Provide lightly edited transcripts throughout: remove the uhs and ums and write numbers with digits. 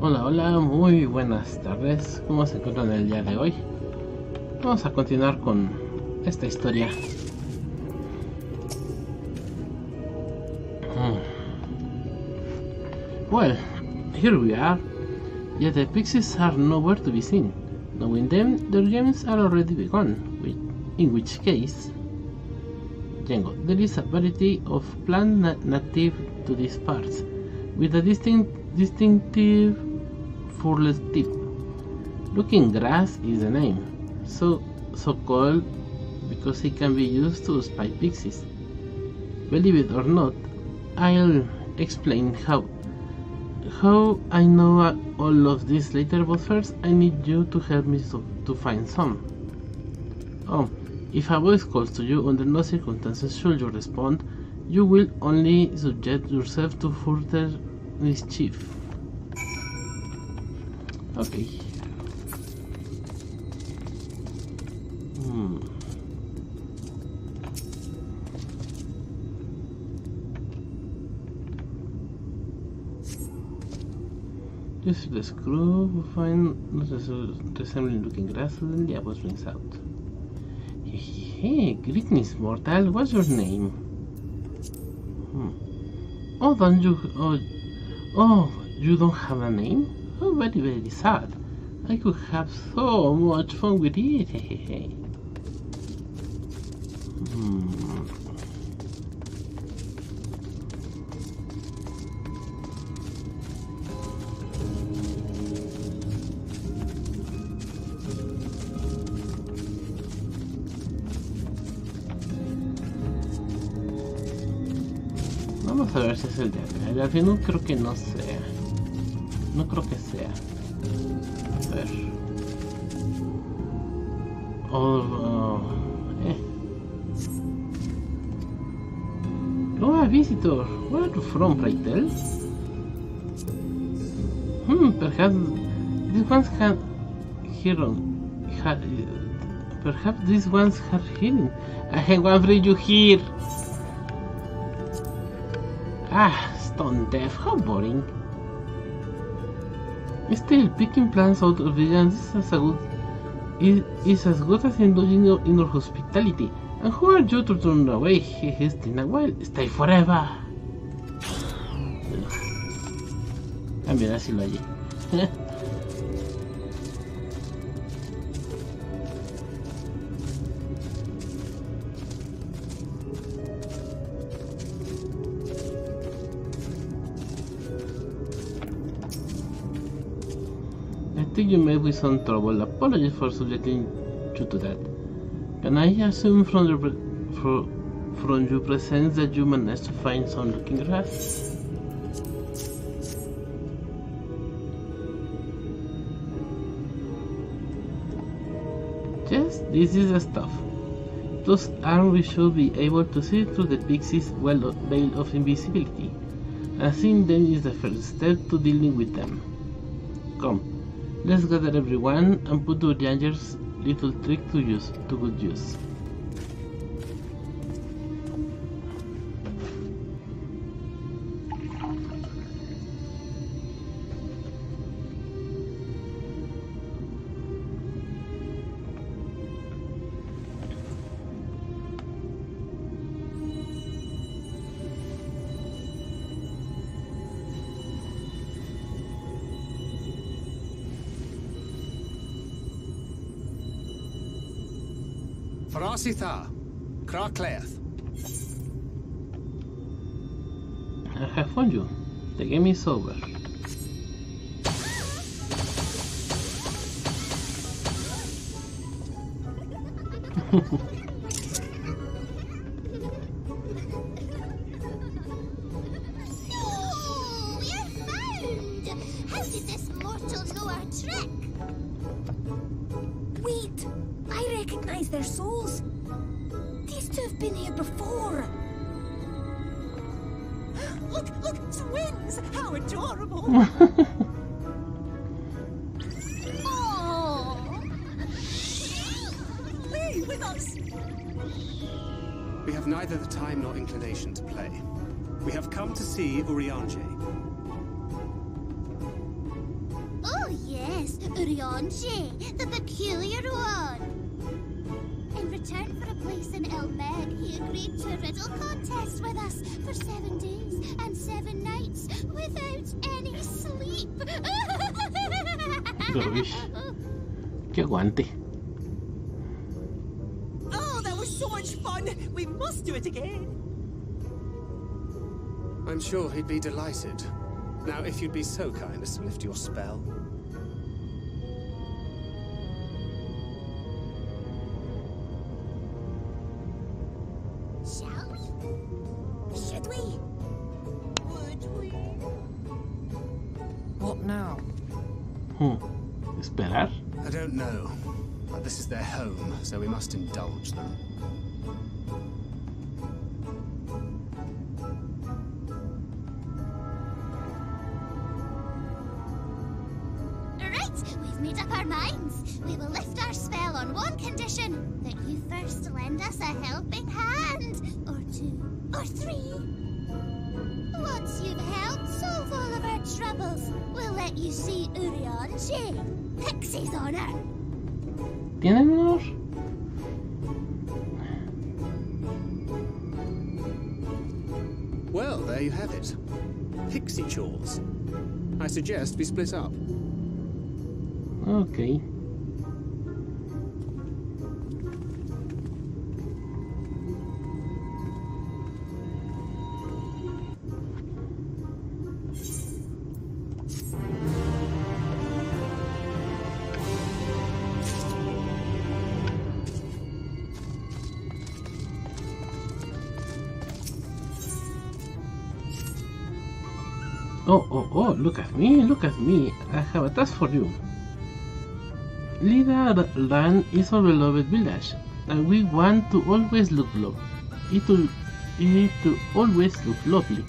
Hola, hola, muy buenas tardes. ¿Cómo se encuentran el día de hoy? Vamos a continuar con esta historia. Well, here we are. Yet the pixies are nowhere to be seen. Knowing them, their games are already begun. In which case, Jengo, there is a variety of plant native to these parts, with a distinctive furless tip. Looking grass is the name, so called because it can be used to spy pixies. Believe it or not, I'll explain how I know all of this later, but first I need you to help me to find some. Oh, if a voice calls to you, under no circumstances should you respond. You will only subject yourself to further mischief. Okay. Use the screw to find resembling looking grass. Suddenly a voice rings out. Hey, greetings, mortal. What's your name? Oh, don't you? Oh, you don't have a name? Oh, very, very sad. I could have so much fun with it. Vamos a ver si es el de acá. El de aquí no creo que no sea. No creo que sea. A ver. Oh, a visitor. Where are you from, pray tell? Perhaps this one's had hearing. Perhaps this one's had hearing. I have one for you here. Ah, stone deaf, how boring. Still, picking plants out of villains is as good as indulging in our hospitality. And who are you to turn away? He's in a while. Stay forever. Ah, mira, si lo hallé. I think you may be some trouble. Apologies for subjecting you to that. Can I assume from your presence that you managed to find some looking grass? Yes, this is the stuff. Thus armed we should be able to see through the pixies' veil of invisibility. And seeing them is the first step to dealing with them. Come. Let's gather everyone and put the Ranger's little trick to good use. Frositha, Crackleth. I have found you. The game is over. Their souls. These two have been here before. Look, twins! How adorable! Play with us! We have neither the time nor inclination to play. We have come to see Urianger. is Urionji, the peculiar one. In return for a place in Elmeg, he agreed to a riddle contest with us for 7 days and 7 nights without any sleep. Uy, que aguante. Oh, that was so much fun! We must do it again! I'm sure he'd be delighted. Now, if you'd be so kind as to lift your spell. Shall we? Should we? Would we? What now? Esperar. I don't know, but this is their home, so we must indulge them. Right, we've made up our minds. We will lift our spell on one condition: that you first lend us a helping hand. Or 2, or 3. Once you've helped solve all of our troubles, we'll let you see Urionji. Pixie's honor. ¿Tienen honor? Well, there you have it. Pixie chores. I suggest we split up. Ok. Oh, look at me. I have a task for you. Lida Land is our beloved village, and we want to always look it to always look lovely.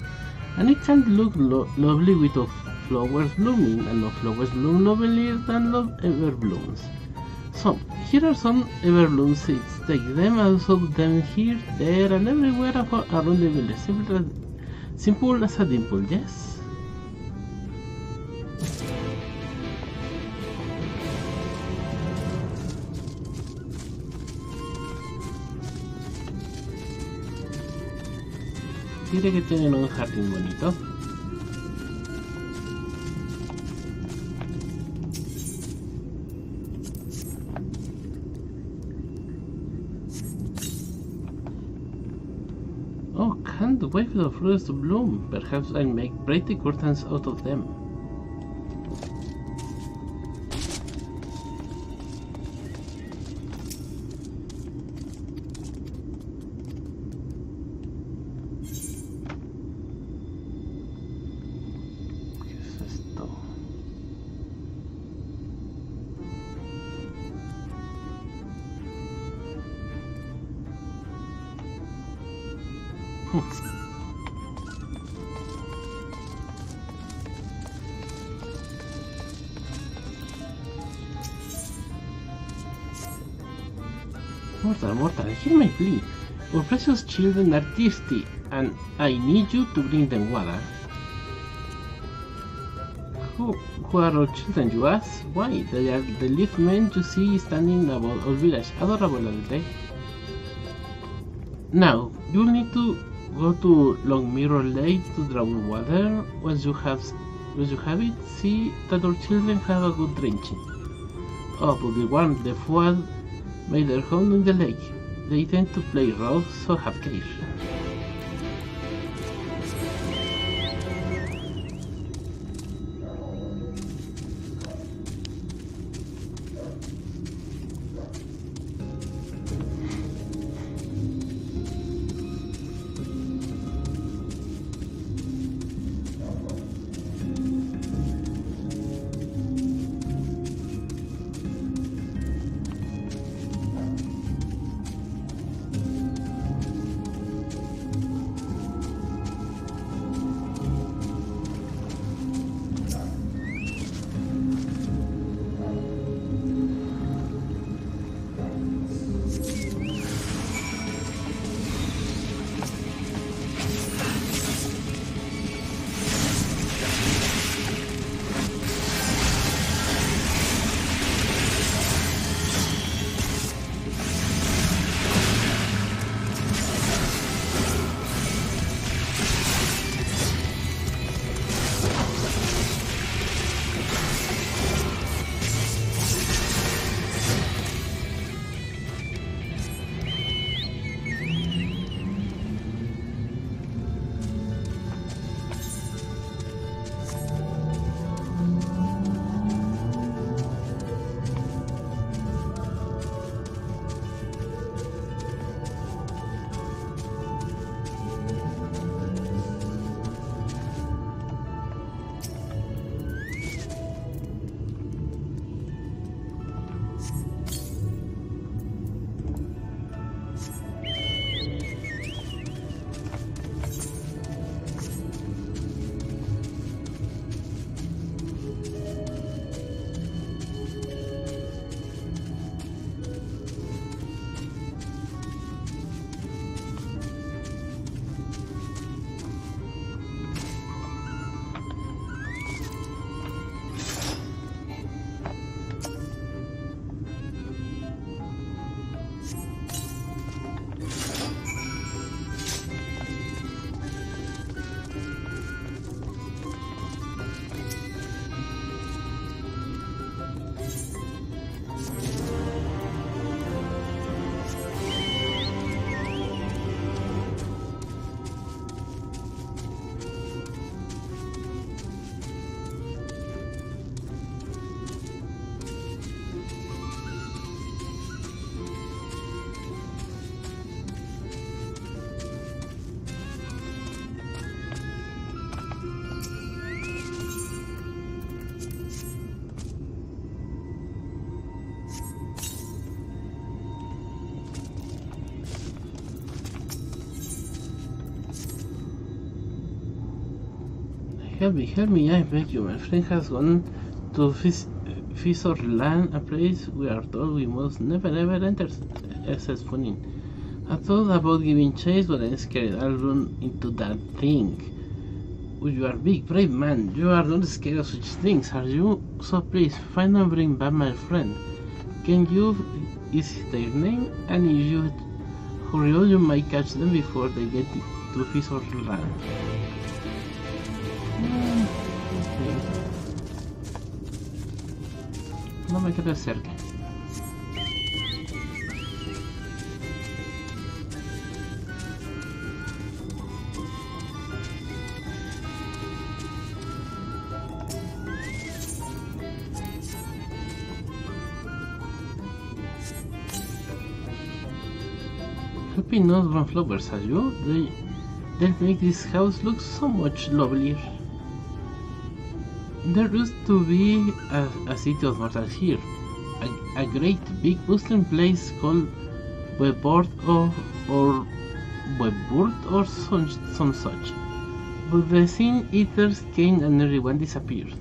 And it can't look lovely without flowers blooming, and no flowers bloom lovelier than ever blooms. So, here are some ever bloom seeds. Take them and sow them here, there, and everywhere around the village. Simple as a dimple, yes? Diré que tienen un jardín bonito. Oh, can't wait for the flowers to bloom. Perhaps I'll make pretty curtains out of them. Mortal, hear my plea. Our precious children are thirsty, and I need you to bring them water. Who are our children, you ask? Why, they are the little men you see standing above our village. Adorable, aren't they? Now, you'll need to go to Long Mirror Lake to draw water. Once you have it, see that our children have a good drinking. Oh, but be warned, the flood made their home in the lake. They tend to play rough, so have care. help me, I beg you. My friend has gone to Fisor Land, a place we are told we must never enter, says Funin. I thought about giving chase, but I'm scared I'll run into that thing. Oh, you are a big, brave man. You are not scared of such things, are you? So please, find and bring back my friend. Can you? Is their name? And if you hurry on, you might catch them before they get to Fisor Land. No me quedes cerca. Helping not grown flowers, are you? They'll make this house look so much lovelier. There used to be a city of mortals here, a great big bustling place called Webord or some such. But the Sin Eaters came and everyone disappeared.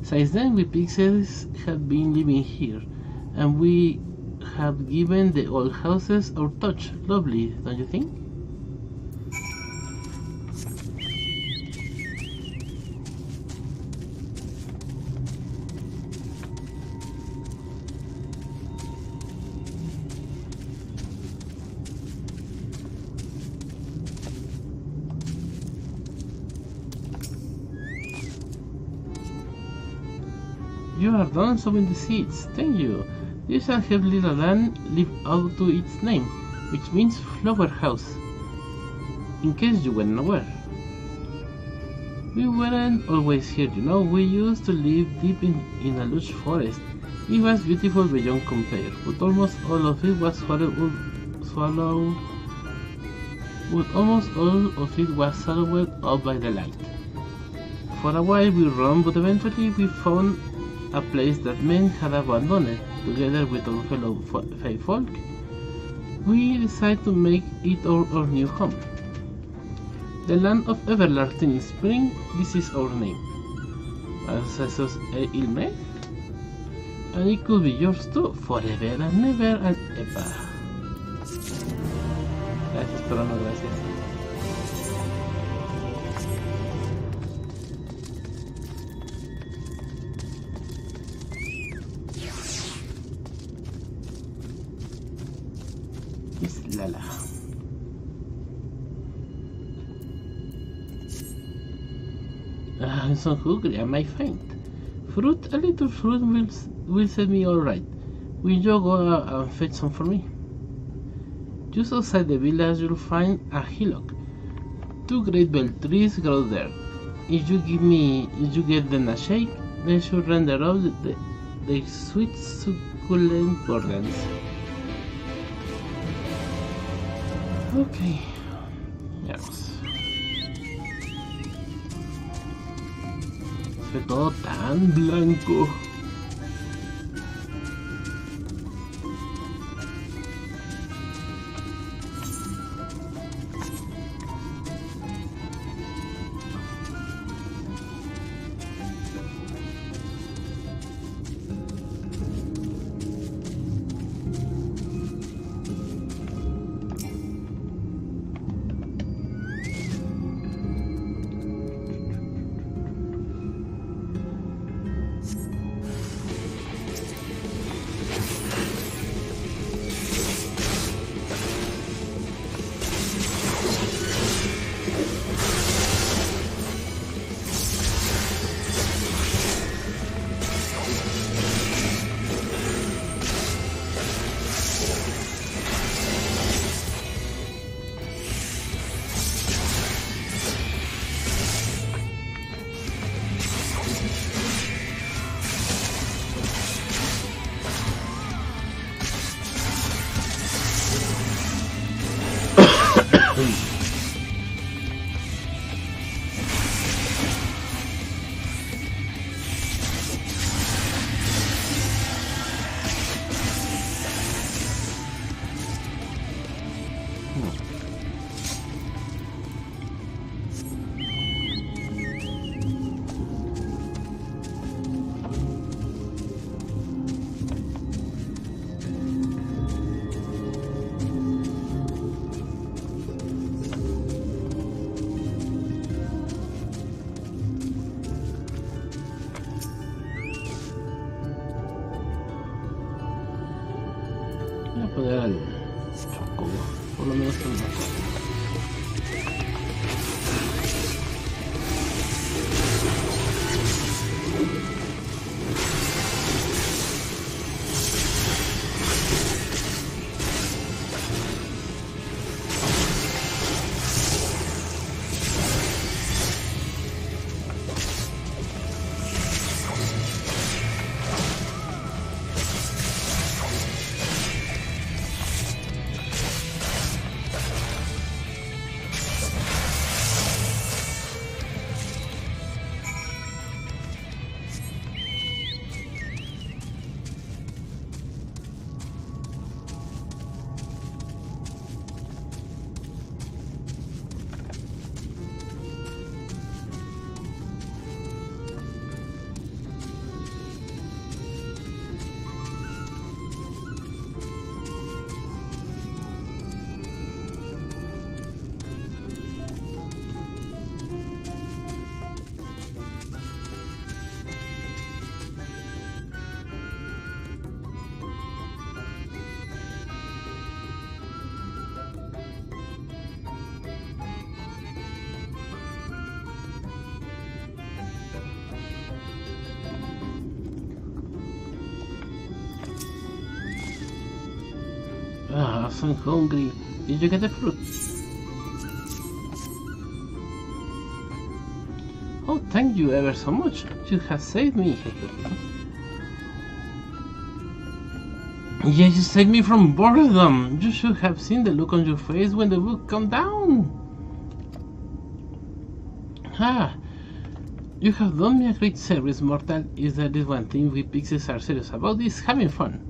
Since then we pixies have been living here, and we have given the old houses our touch. Lovely, don't you think? You are done sowing the seeds, thank you. This shall help little land live out to its name, which means flower house. In case you weren't aware. We weren't always here, you know. We used to live deep in a lush forest. It was beautiful beyond compare, but almost all of it was swallowed up by the light. For a while we roamed, but eventually we found a place that men had abandoned. Together with our fellow Fae folk, we decided to make it our new home. The land of everlasting spring, this is our name. Ancestors Ilme, and it could be yours too, forever and never and ever. Gracias, pero no gracias. Lala. I'm so hungry, I might faint. Fruit, a little fruit will set me alright. Will you go and fetch some for me? Just outside the village you'll find a hillock. 2 great bell trees grow there. If you give them a shake, they should render out the sweet succulent gardens. Okay, veamos. Se ve todo tan blanco. me gustan más. Ah, I'm hungry. Did you get the fruit? Oh, thank you ever so much. You have saved me. Yeah, you saved me from boredom. You should have seen the look on your face when the book came down. Ah, you have done me a great service, Mortal. Is there is one thing we pixies are serious about is having fun.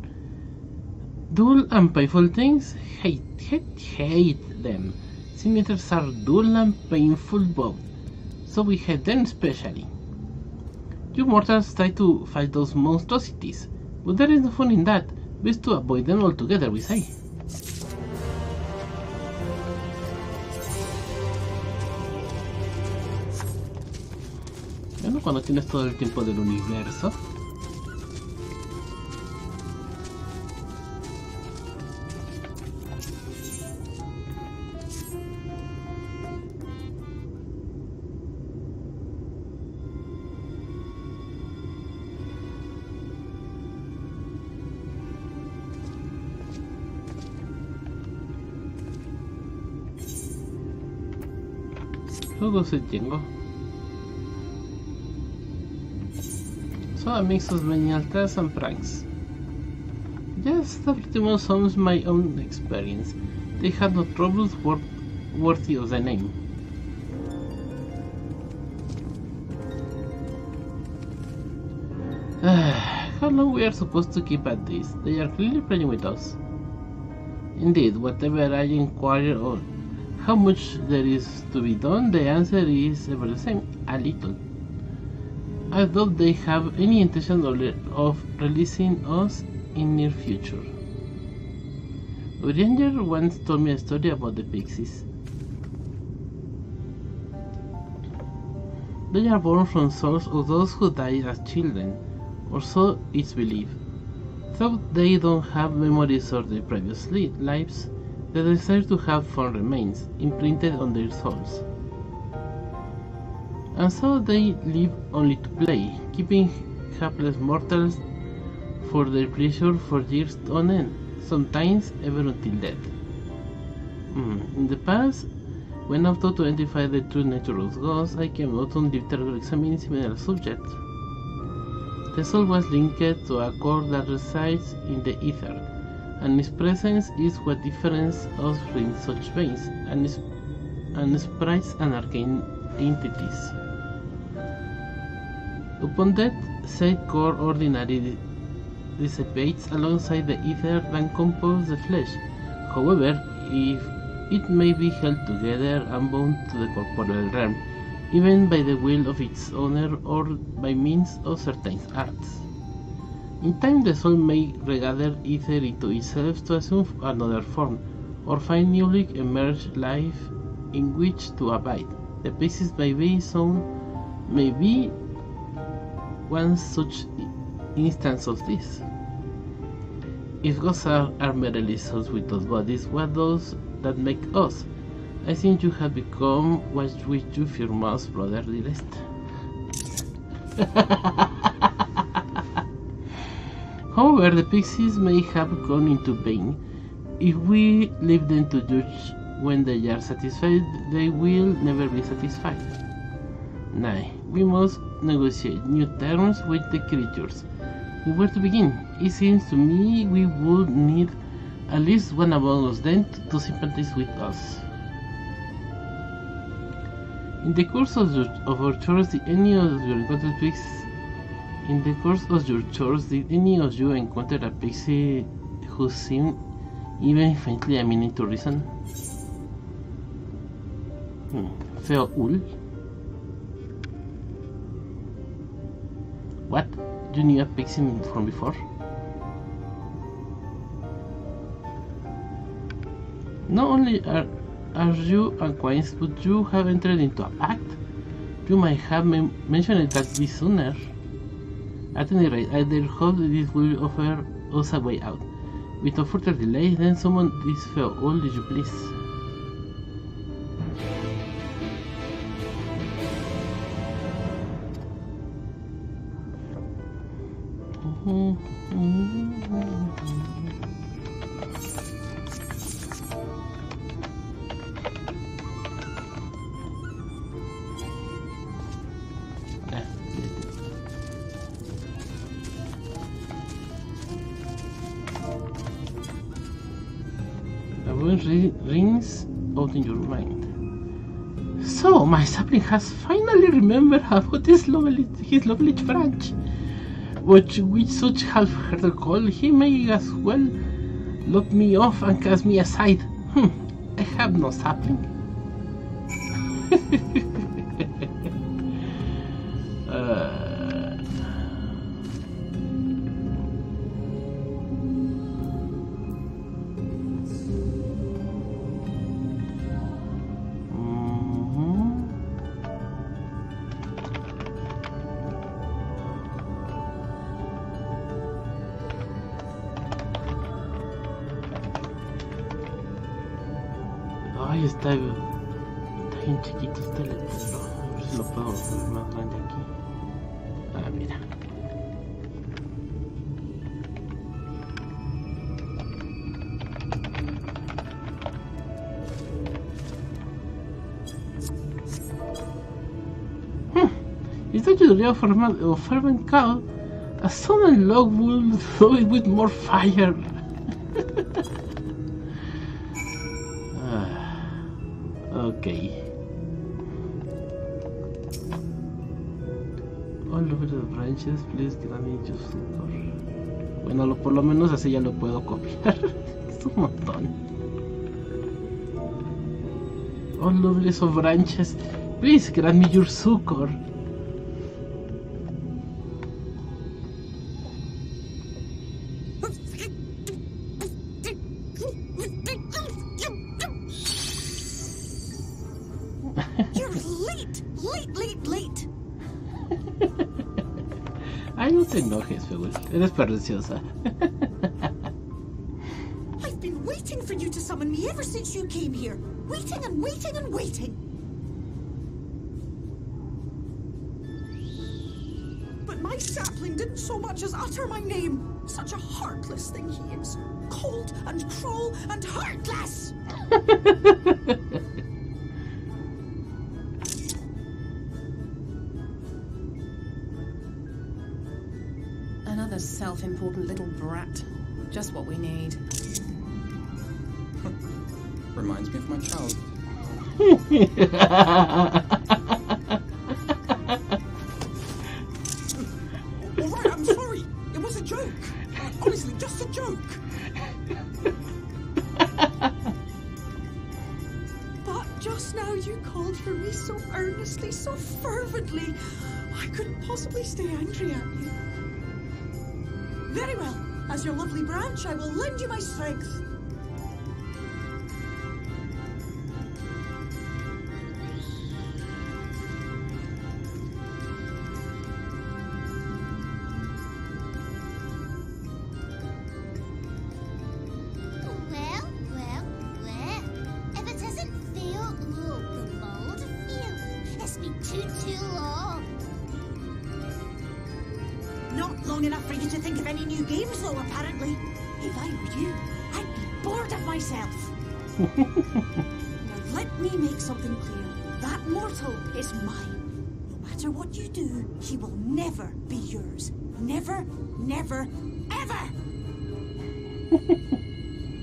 Dull and painful things? Hate them. Scimitars are dull and painful both, so we hate them especially. You mortals try to fight those monstrosities, but there is no fun in that. Best to avoid them altogether, we say. Bueno, cuando tienes todo el tiempo del universo. Who goes with Jengo? So a mix of many alters and pranks. Yes, that pretty much sounds my own experience. They had no troubles worthy of the name. How long we are supposed to keep at this? They are clearly playing with us. Indeed, whatever I inquire on how much there is to be done, the answer is ever the same, a little. I doubt they have any intention of releasing us in near future. Urianger once told me a story about the pixies. They are born from souls of those who died as children, or so it's believed. Though they don't have memories of their previous lives, the desire to have fun remains imprinted on their souls. And so they live only to play, keeping hapless mortals for their pleasure for years on end, sometimes even until death. In the past, when I thought to identify the true nature of ghosts, I came out on literally examining similar subjects. The soul was linked to a core that resides in the ether, and its presence is what differentiates us from such beings, and sprites and arcane entities. Upon death, said core ordinarily dissipates alongside the ether that composes the flesh. However, if it may be held together and bound to the corporeal realm, even by the will of its owner or by means of certain arts. In time, the soul may regather ether into itself to assume another form, or find newly emerged life in which to abide. The pieces may be one such instance of this. If ghosts are merely souls without bodies, what does that make us. I think you have become what we you fear most, brother dearest. However, the pixies may have gone into vain. If we leave them to judge when they are satisfied, they will never be satisfied. Nay, we must negotiate new terms with the creatures. Where to begin? It seems to me we would need at least one among us then to sympathize with us. In the course of our chores, did any of your encounter a pixie who seemed even faintly meaning to reason? Feoul? What? You knew a pixie from before? Not only are you acquainted, but you have entered into a pact. You might have mentioned that this sooner. At any rate, I dare hope this will offer us a way out. Without further delay, then summon this Feoul, if you please. Rings out in your mind. So, my sapling has finally remembered about his lovely branch. With such half-hearted call, he may as well lock me off and cast me aside. I have no sapling. Ay, está bien chiquito este letrero. A ver si lo puedo poner más grande aquí. Ah, mira. Is that your real fervent call? A sudden log will throw it with more fire. Okay. All over the branches, please grant me your succor. Bueno, por lo menos así ya lo puedo copiar. Es un montón. All over the branches, please grant me your succor. Ay, no te enojes, Feoul. Eres preciosa. I've been waiting for you to summon me ever since you came here. Waiting and waiting and waiting. But my sapling didn't so much as utter my name. Such a heartless thing he is. Cold and cruel and heartless. Another self-important little brat. Just what we need. Reminds me of my child. Alright, I'm sorry. It was a joke. Honestly, just a joke. But just now you called for me so earnestly, so fervently. I couldn't possibly stay angry at you. Very well. As your lovely branch, I will lend you my strength. Well. Not long enough for you to think of any new games, though, apparently. If I were you, I'd be bored of myself. Now, let me make something clear. That mortal is mine. No matter what you do, he will never be yours. Never, never, ever!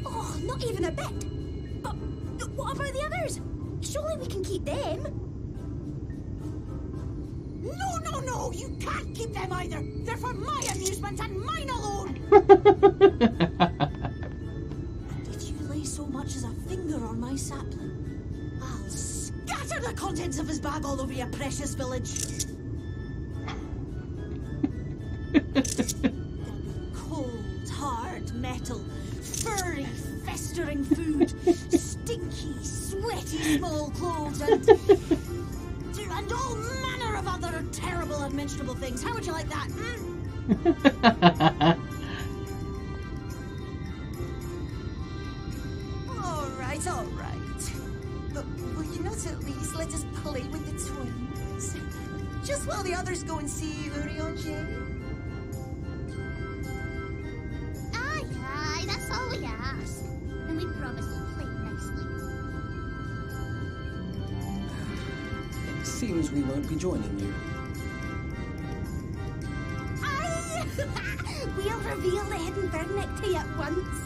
Oh, not even a bit. But what about the others? Surely we can keep them. No, no, no! You can't keep them either! They're for my amusement and mine alone! And if you lay so much as a finger on my sapling, I'll scatter the contents of his bag all over your precious village. There'll be cold, hard metal, furry, festering food, stinky, sweaty small clothes, and all manner of other terrible unmentionable things. How would you like that? All right, all right. But will you not at least let us play with the twins? Just while the others go and see Urianger? Aye, that's all we ask. And we promise we'll play nicely. It seems we won't be joining you. Aye! We'll reveal the hidden verdict to you at once.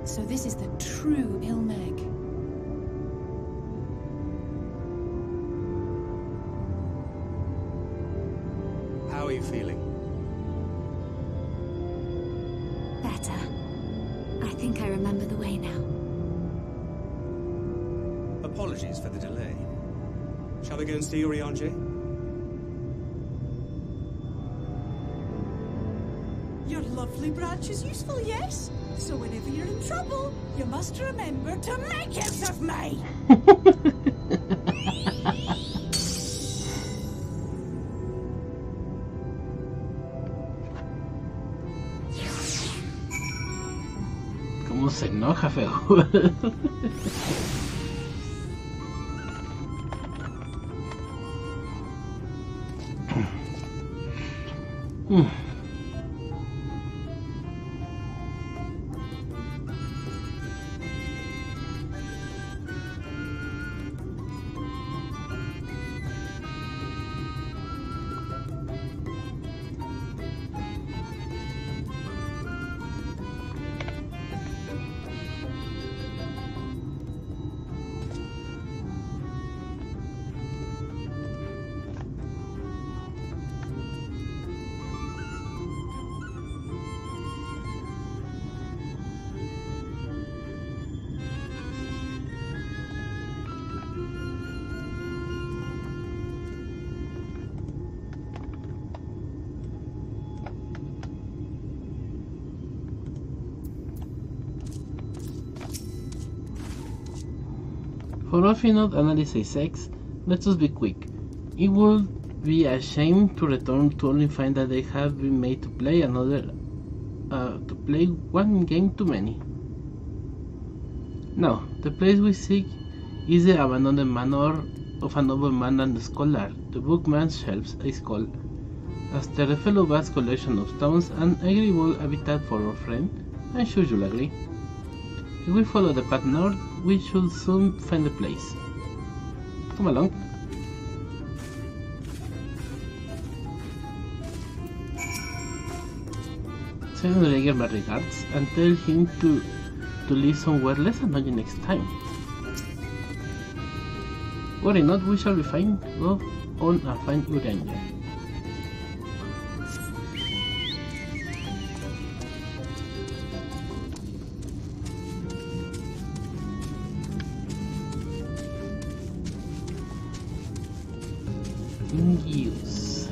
So this is the true Ilmeg. How are you feeling? Better. I think I remember the way now. Apologies for the delay. Shall we go and see Urianger? Your lovely branch is useful, yes? So whenever you're in trouble, you must remember to make use of me! ¿Cómo se enoja, feo? For all final analysis X, let us be quick. It would be a shame to return to only find that they have been made to play one game too many. Now, the place we seek is the abandoned manor of a nobleman and scholar. The bookman's shelves is called. After a fellow vast collection of stones and agreeable habitat for our friend, I'm sure you'll agree. If we follow the path north, we should soon find the place. Come along. Send Gregor my regards and tell him to live somewhere less annoying next time. Worry not, we shall be fine. Go on and find Urianger. Use.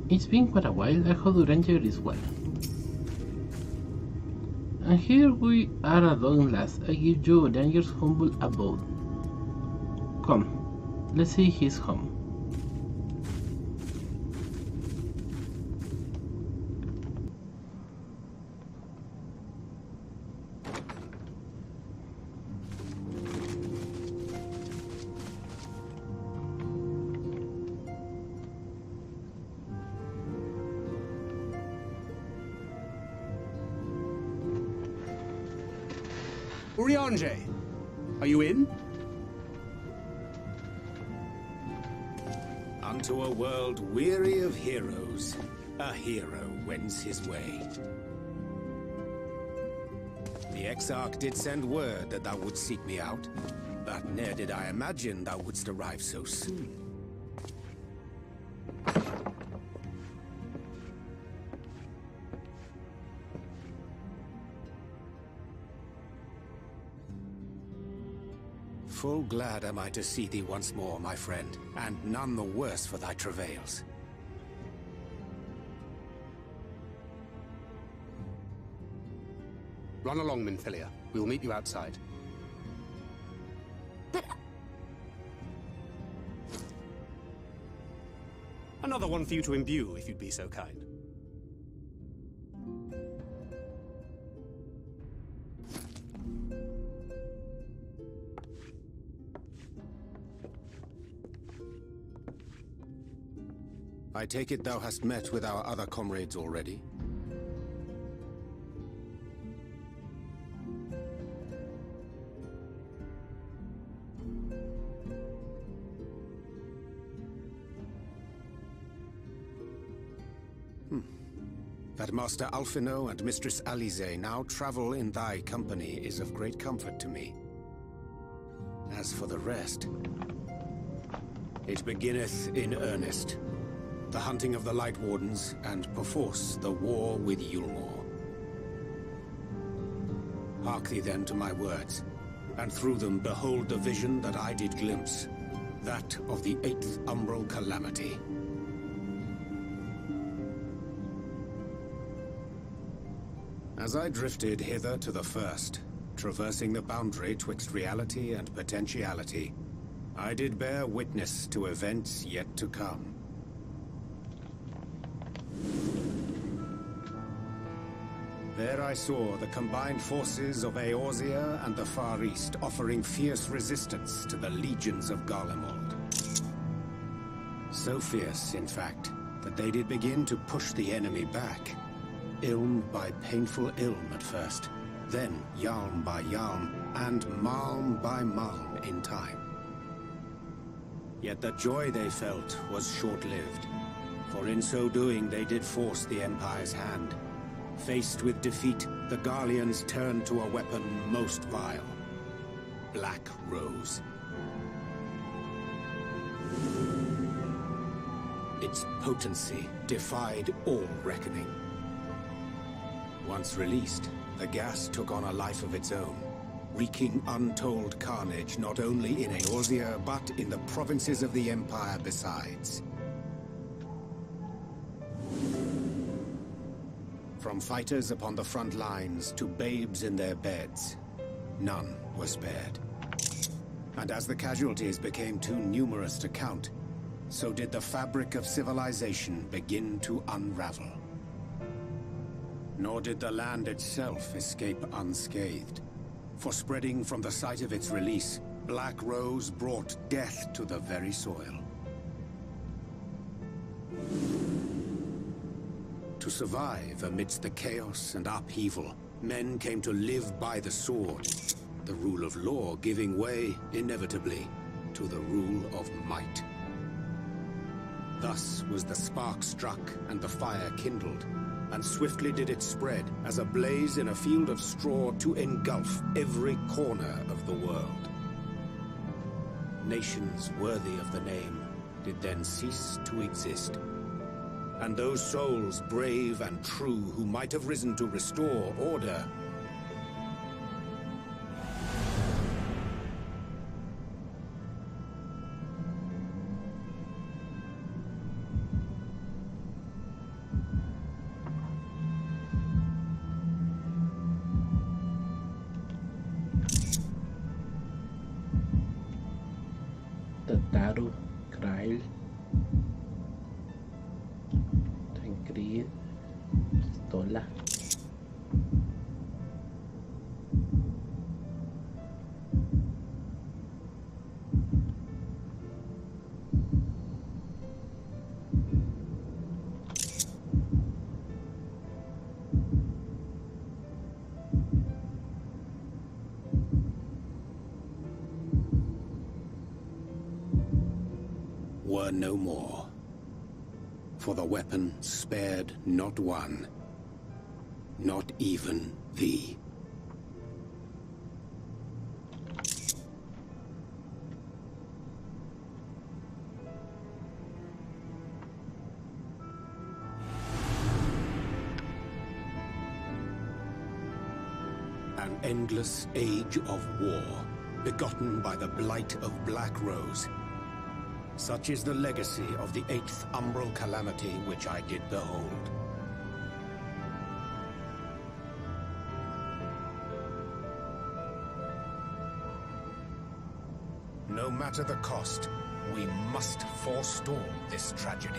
It's been quite a while. I hope Ranger is well. And here we are at long last. I give you Ranger's humble abode. Come, let's see his home. Urianger, are you in? Unto a world weary of heroes, a hero wends his way. The Exarch did send word that thou wouldst seek me out, but ne'er did I imagine thou wouldst arrive so soon. Full glad am I to see thee once more, my friend, and none the worse for thy travails. Run along, Minfilia. We will meet you outside. But... Another one for you to imbue, if you'd be so kind. I take it thou hast met with our other comrades already? That Master Alphino and Mistress Alize now travel in thy company is of great comfort to me. As for the rest, it beginneth in earnest. The hunting of the Light Wardens, and perforce the war with Yulmore. Hark thee then to my words, and through them behold the vision that I did glimpse, that of the 8th Umbral Calamity. As I drifted hither to the first, traversing the boundary twixt reality and potentiality, I did bear witness to events yet to come. There I saw the combined forces of Eorzea and the Far East offering fierce resistance to the legions of Garlemald. So fierce, in fact, that they did begin to push the enemy back. Ilm by painful ilm at first, then Yalm by Yalm, and Malm by Malm in time. Yet the joy they felt was short-lived, for in so doing they did force the Empire's hand. Faced with defeat, the Garleans turned to a weapon most vile. Black Rose. Its potency defied all reckoning. Once released, the gas took on a life of its own, wreaking untold carnage not only in Eorzea, but in the provinces of the Empire besides. From fighters upon the front lines to babes in their beds, none were spared. And as the casualties became too numerous to count, so did the fabric of civilization begin to unravel. Nor did the land itself escape unscathed, for spreading from the site of its release, Black Rose brought death to the very soil. To survive amidst the chaos and upheaval, men came to live by the sword, the rule of law giving way, inevitably, to the rule of might. Thus was the spark struck and the fire kindled, and swiftly did it spread as a blaze in a field of straw to engulf every corner of the world. Nations worthy of the name did then cease to exist, and those souls brave and true who might have risen to restore order Tataru, Krail, Tancred, Pistola. Were no more. For the weapon spared not one, not even thee. An endless age of war, begotten by the blight of Black Rose. Such is the legacy of the 8th umbral calamity which I did behold. No matter the cost, we must forestall this tragedy.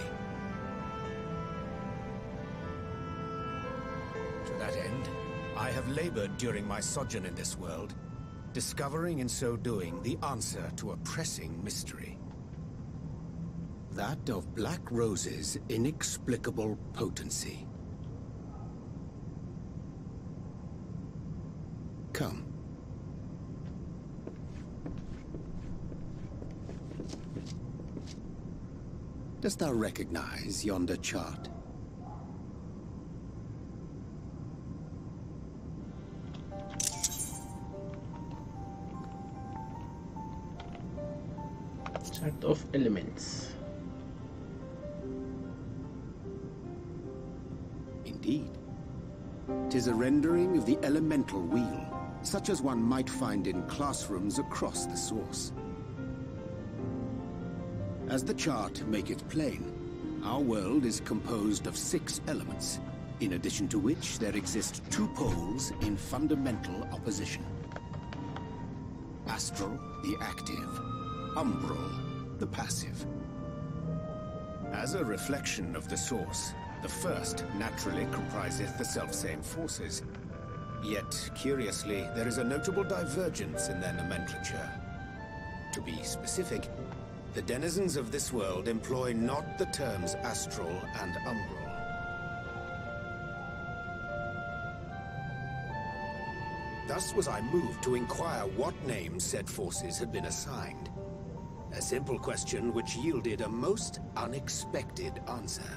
To that end, I have labored during my sojourn in this world, discovering in so doing the answer to a pressing mystery. That of Black Rose's inexplicable potency. Come. Dost thou recognize yonder chart? Chart of Elements. Indeed. 'Tis a rendering of the elemental wheel, such as one might find in classrooms across the source. As the chart maketh plain, our world is composed of 6 elements, in addition to which there exist 2 poles in fundamental opposition. Astral, the active; umbral, the passive. As a reflection of the source, the first naturally compriseth the selfsame forces. Yet, curiously, there is a notable divergence in their nomenclature. To be specific, the denizens of this world employ not the terms astral and umbral. Thus was I moved to inquire what names said forces had been assigned. A simple question which yielded a most unexpected answer.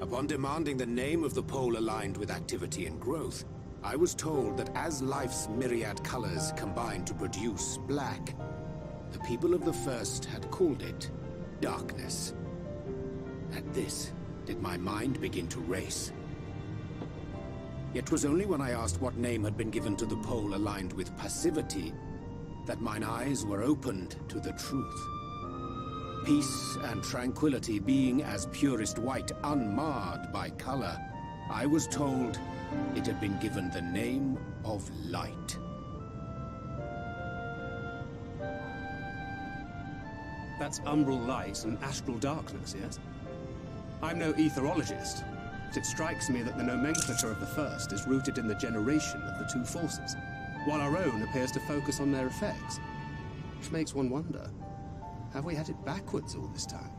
Upon demanding the name of the pole aligned with activity and growth, I was told that as life's myriad colors combine to produce black, the people of the first had called it darkness. At this, did my mind begin to race. It was only when I asked what name had been given to the pole aligned with passivity that mine eyes were opened to the truth. Peace and tranquility being as purest white, unmarred by color, I was told it had been given the name of light. That's umbral light and astral darkness, yes? I'm no etherologist, but it strikes me that the nomenclature of the first is rooted in the generation of the 2 forces, while our own appears to focus on their effects. Which makes one wonder, have we had it backwards all this time?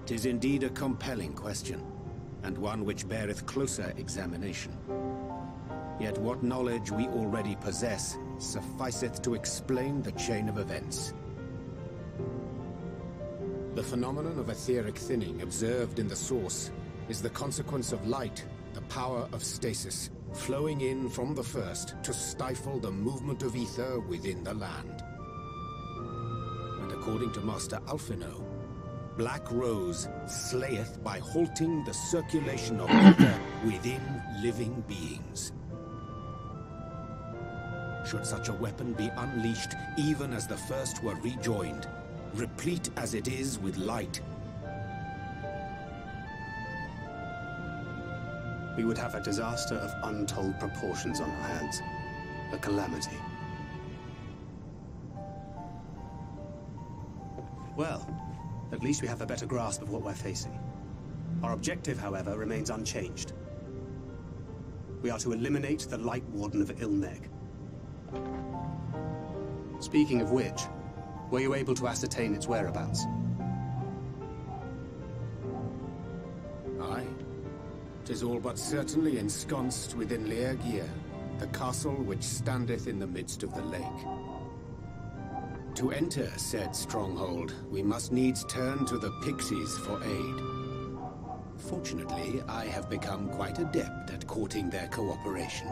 "'Tis indeed a compelling question, and one which beareth closer examination. Yet what knowledge we already possess sufficeth to explain the chain of events. The phenomenon of etheric thinning observed in the source is the consequence of light, the power of stasis, flowing in from the first to stifle the movement of ether within the land. And according to Master Alphino, Black Rose slayeth by halting the circulation of ether within living beings. Should such a weapon be unleashed even as the first were rejoined, replete as it is with light, we would have a disaster of untold proportions on our hands. A calamity. Well, at least we have a better grasp of what we're facing. Our objective, however, remains unchanged. We are to eliminate the Light Warden of Ilneg. Speaking of which, were you able to ascertain its whereabouts? Aye. 'Tis all but certainly ensconced within Leergear, the castle which standeth in the midst of the lake. To enter said stronghold, we must needs turn to the pixies for aid. Fortunately, I have become quite adept at courting their cooperation.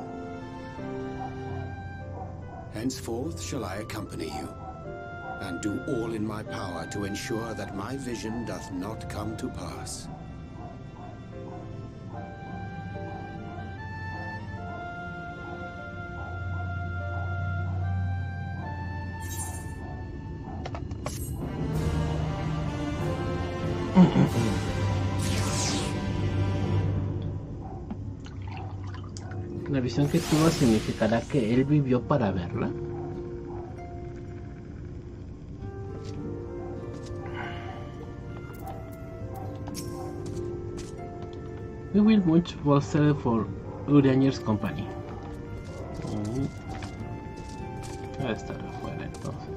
Henceforth shall I accompany you, and do all in my power to ensure that my vision doth not come to pass. La visión que tuvo significará que él vivió para verla. We will much bolster for Urianger's company. Va a estar afuera entonces.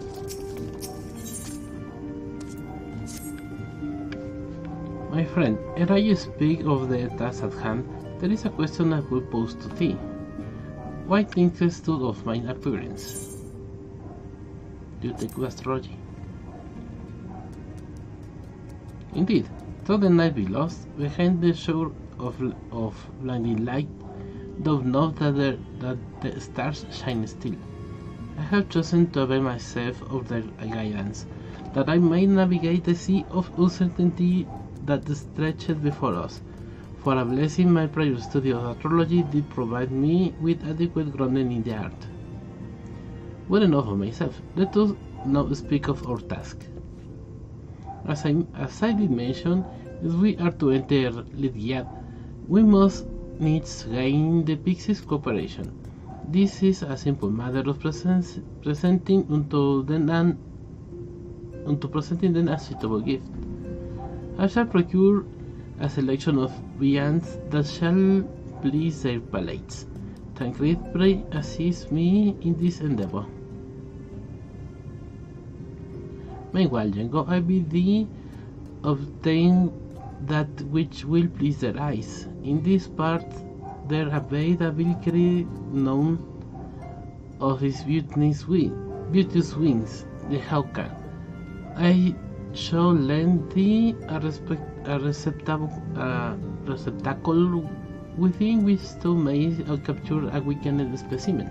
My friend, ere you speak of the task at hand, there is a question I will pose to thee. Why thinkest thou of mine appearance? You take astrology. Indeed, though the night be lost, behind the shore of blinding light, thou knowest that the stars shine still. I have chosen to avail myself of their guidance, that I may navigate the sea of uncertainty that stretches before us. For a blessing, my prior study of astrology did provide me with adequate grounding in the art. Well enough of myself, let us now speak of our task. As I did mention, if we are to enter Leergear, we must needs gain the Pixies' cooperation. This is a simple matter of presenting unto them a suitable gift. I shall procure a selection of viands that shall please their palates. Tancred, pray assist me in this endeavor. Meanwhile, Jengo, I bid thee obtain that which will please their eyes. In this part there abide a Valkyrie known of his beauteous wings, the Hawker. I shall lend thee a receptacle within which thou mayst capture a weakened specimen.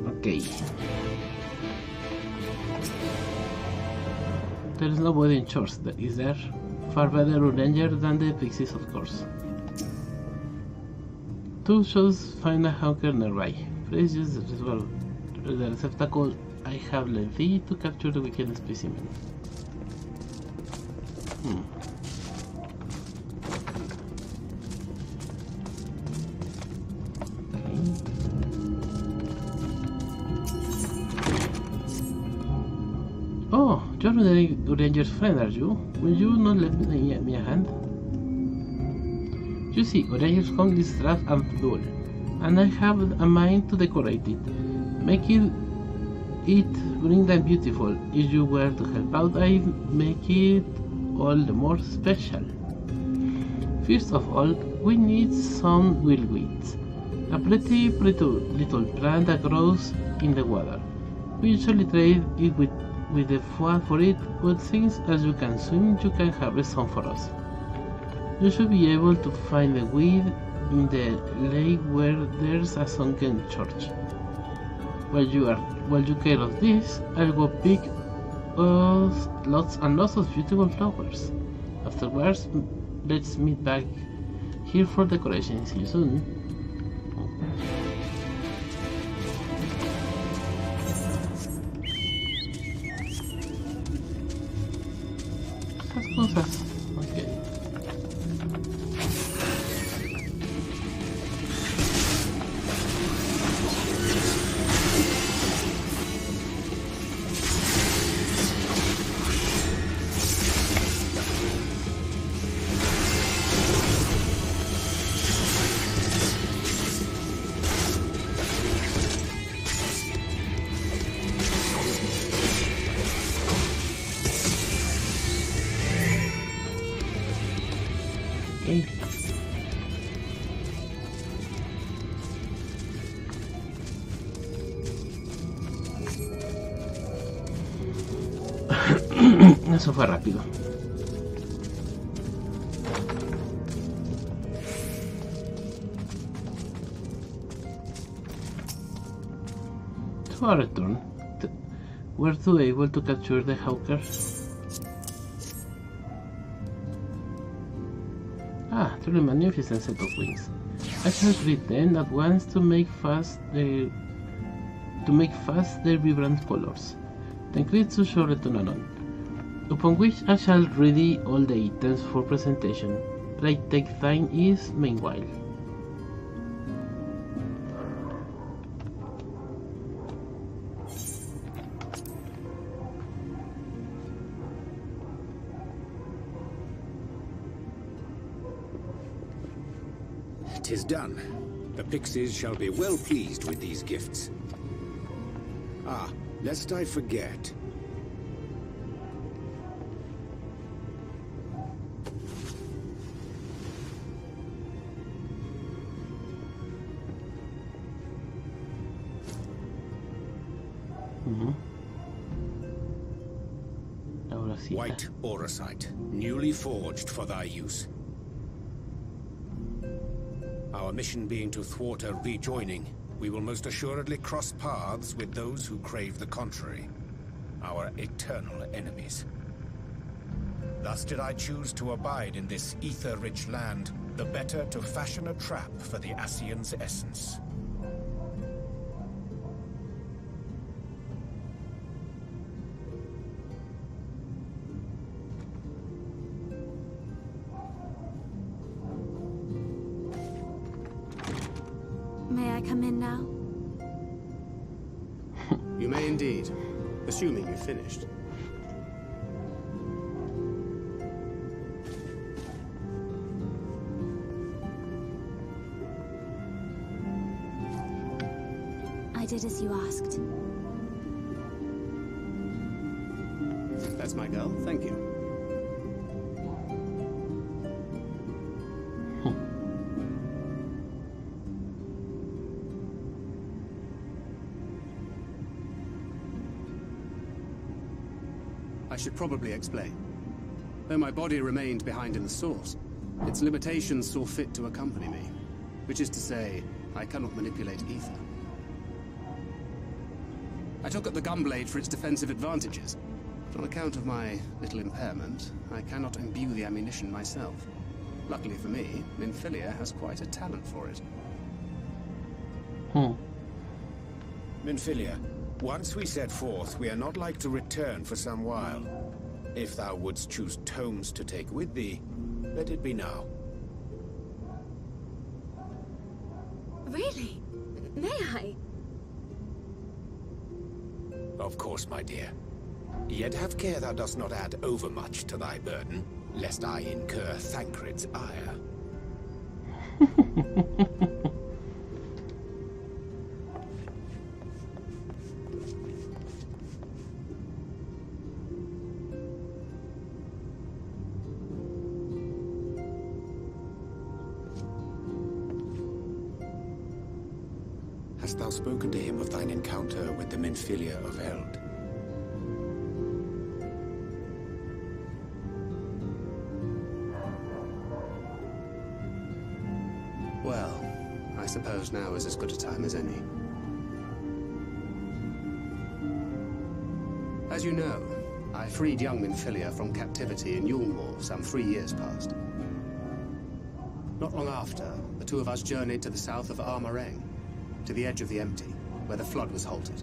Okay. There is nobody in charge, is there? Far better or danger than the Pixies, of course. Thou shalt find a Hawker nearby. Please use the receptacle I have lent thee to capture the weakened specimen. Oh, you're Urianger's friend, are you? Will you not lend me a hand? You see, Urianger's home is rough and dull, and I have a mind to decorate it, making it bring them beautiful. If you were to help out, I'd make it all the more special. First of all, we need some willweeds, a pretty little plant that grows in the water. We usually trade it with the food for it, but since as you can swim, you can harvest some for us. You should be able to find the weed in the lake where there's a sunken church. While you care of this, I'll go pick lots and lots of beautiful flowers. Afterwards, let's meet back here for decoration. See you soon. Esas cosas. Okay. Eso fue rápido. To our return, were you able to capture the hawker? Ah, truly magnificent set of wings. I shall treat them at once to make fast their vibrant colors. Then create to show return anon. Upon which I shall ready all the items for presentation. Try take time is meanwhile. "'Tis done. The pixies shall be well pleased with these gifts. Ah, lest I forget. White auracite, newly forged for thy use. Our mission being to thwart a rejoining, we will most assuredly cross paths with those who crave the contrary, our eternal enemies. Thus did I choose to abide in this ether-rich land, the better to fashion a trap for the Ascian's essence. May I come in now? You may indeed, assuming you've finished. I did as you asked. That's my girl, thank you. I should probably explain. Though my body remained behind in the source, its limitations saw fit to accompany me. Which is to say, I cannot manipulate ether. I took up the gunblade for its defensive advantages, but on account of my little impairment, I cannot imbue the ammunition myself. Luckily for me, Minfilia has quite a talent for it. Minfilia, once we set forth, we are not like to return for some while. If thou wouldst choose tomes to take with thee, let it be now. Really? May I? Of course, my dear. Yet have care thou dost not add overmuch to thy burden, lest I incur Thancred's ire. Hast thou spoken to him of thine encounter with the Minfilia of Eld? Well, I suppose now is as good a time as any. As you know, I freed young Minfilia from captivity in Yulmore some 3 years past. Not long after, the two of us journeyed to the south of Armareng, to the edge of the Empty, where the flood was halted.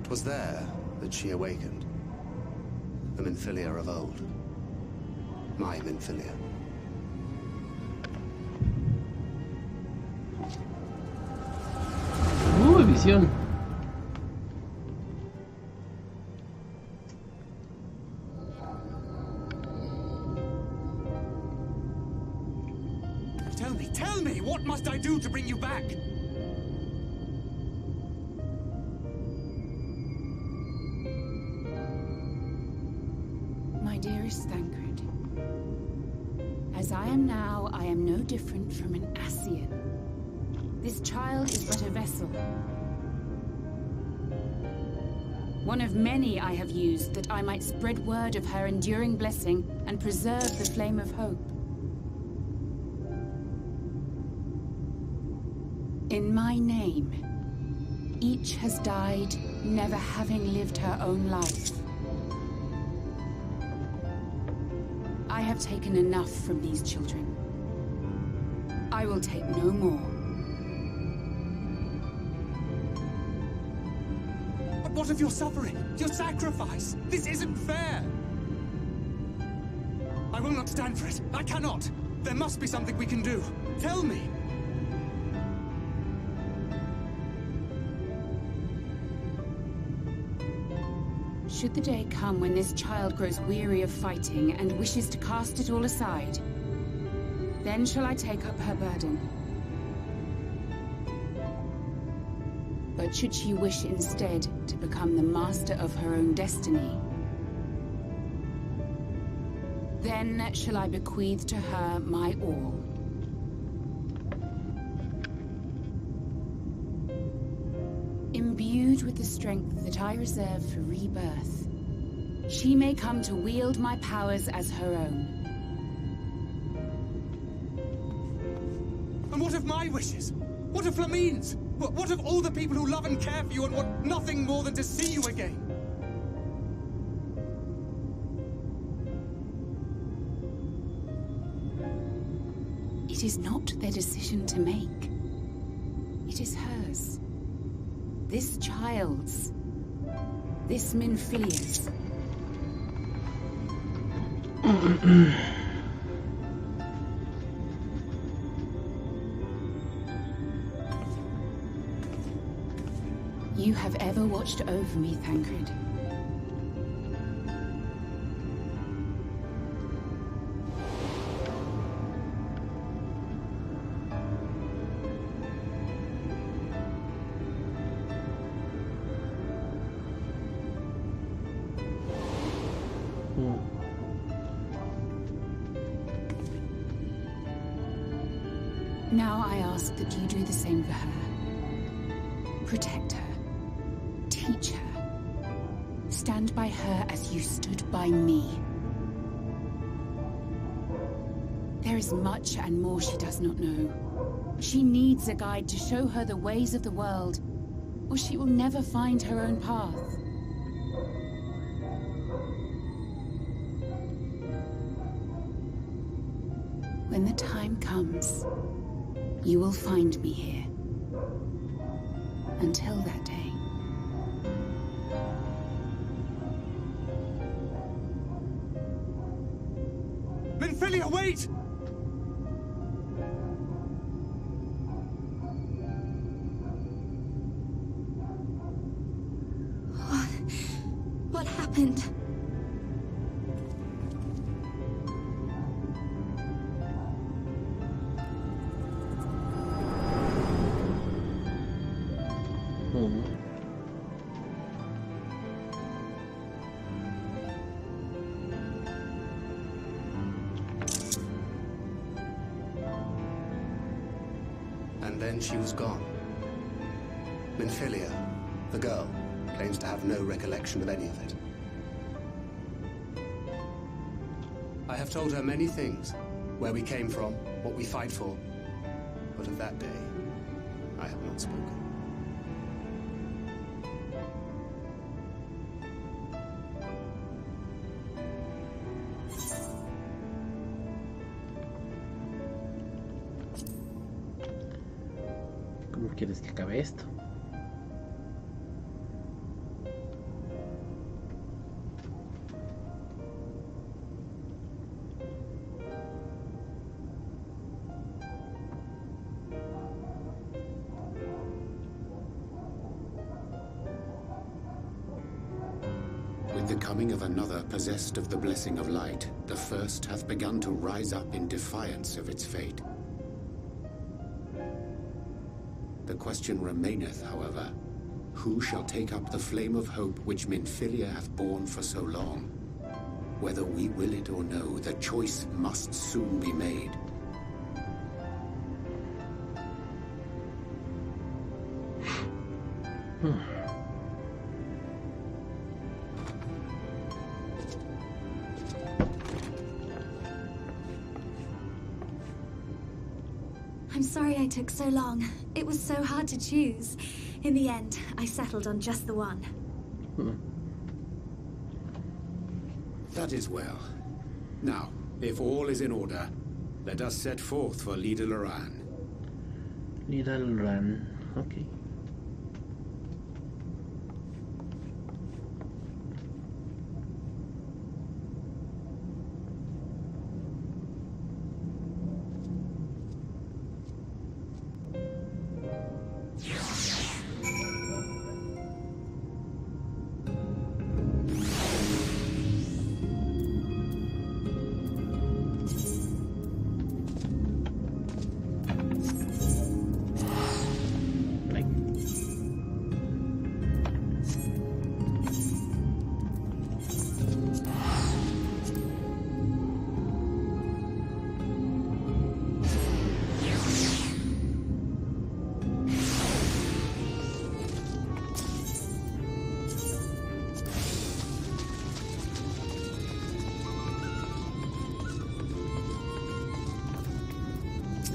'Twas there that she awakened. The Minfilia of old. My Minfilia. Visión. Tell me, what must I do to bring you back? My dearest Thancred, as I am now, I am no different from an Ascian. This child is but a vessel. One of many I have used that I might spread word of her enduring blessing and preserve the flame of hope. In my name, each has died, never having lived her own life. I have taken enough from these children. I will take no more. But what of your suffering? Your sacrifice? This isn't fair! I will not stand for it. I cannot! There must be something we can do. Tell me! Should the day come when this child grows weary of fighting and wishes to cast it all aside, then shall I take up her burden. But should she wish instead to become the master of her own destiny, then shall I bequeath to her my all. Imbued with the strength that I reserve for rebirth, she may come to wield my powers as her own. And what of my wishes? What of Flamine's? What of all the people who love and care for you and want nothing more than to see you again? It is not their decision to make. It is hers. This child's. This Minfilia's. You have ever watched over me, Thancred. Now I ask that you do the same for her. Protect her. Teach her. Stand by her as you stood by me. There is much and more she does not know. She needs a guide to show her the ways of the world, or she will never find her own path. When the time comes, you will find me here. Until that day. Minfilia, wait! What happened? And then she was gone. Minfilia, the girl, claims to have no recollection of any of it. I have told her many things. Where we came from, what we fight for. But of that day, I have not spoken. ¿Cómo quieres que acabe esto? With the coming of another possessed of the blessing of light, the first hath begun to rise up in defiance of its fate. The question remaineth, however, who shall take up the flame of hope which Minfilia hath borne for so long? Whether we will it or no, the choice must soon be made. I'm sorry I took so long. It was so hard to choose. In the end, I settled on just the one. That is well. Now, if all is in order, let us set forth for Little Loran. Little Loran, okay.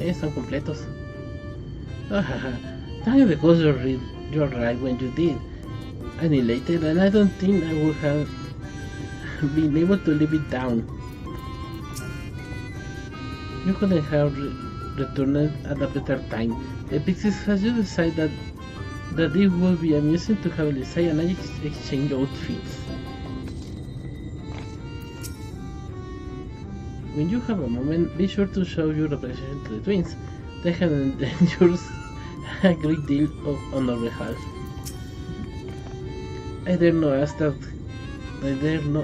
Están completos. Thank because you're right when you did. Annihilated, and I don't think I would have been able to live it down. You couldn't have returned at a better time. The Pixies, has you decided that it would be amusing to have Lisai and I exchange outfits. When you have a moment, be sure to show your appreciation to the twins. They have endured a great deal on our behalf. I dare not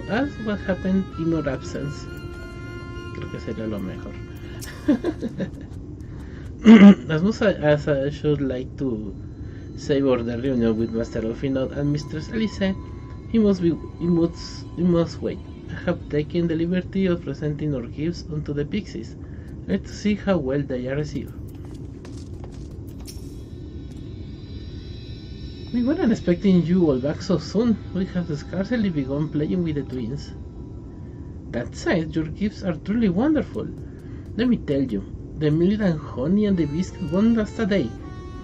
ask what happened in our absence. Creo que sería lo mejor. As much as I should like to savor the reunion with Master Elfinod and Mistress Alice, he must wait. I have taken the liberty of presenting our gifts unto the Pixies. Let's see how well they are received. We weren't expecting you all back so soon. We have scarcely begun playing with the twins. That said, your gifts are truly wonderful. Let me tell you, the milk and honey and the biscuit won't last a day,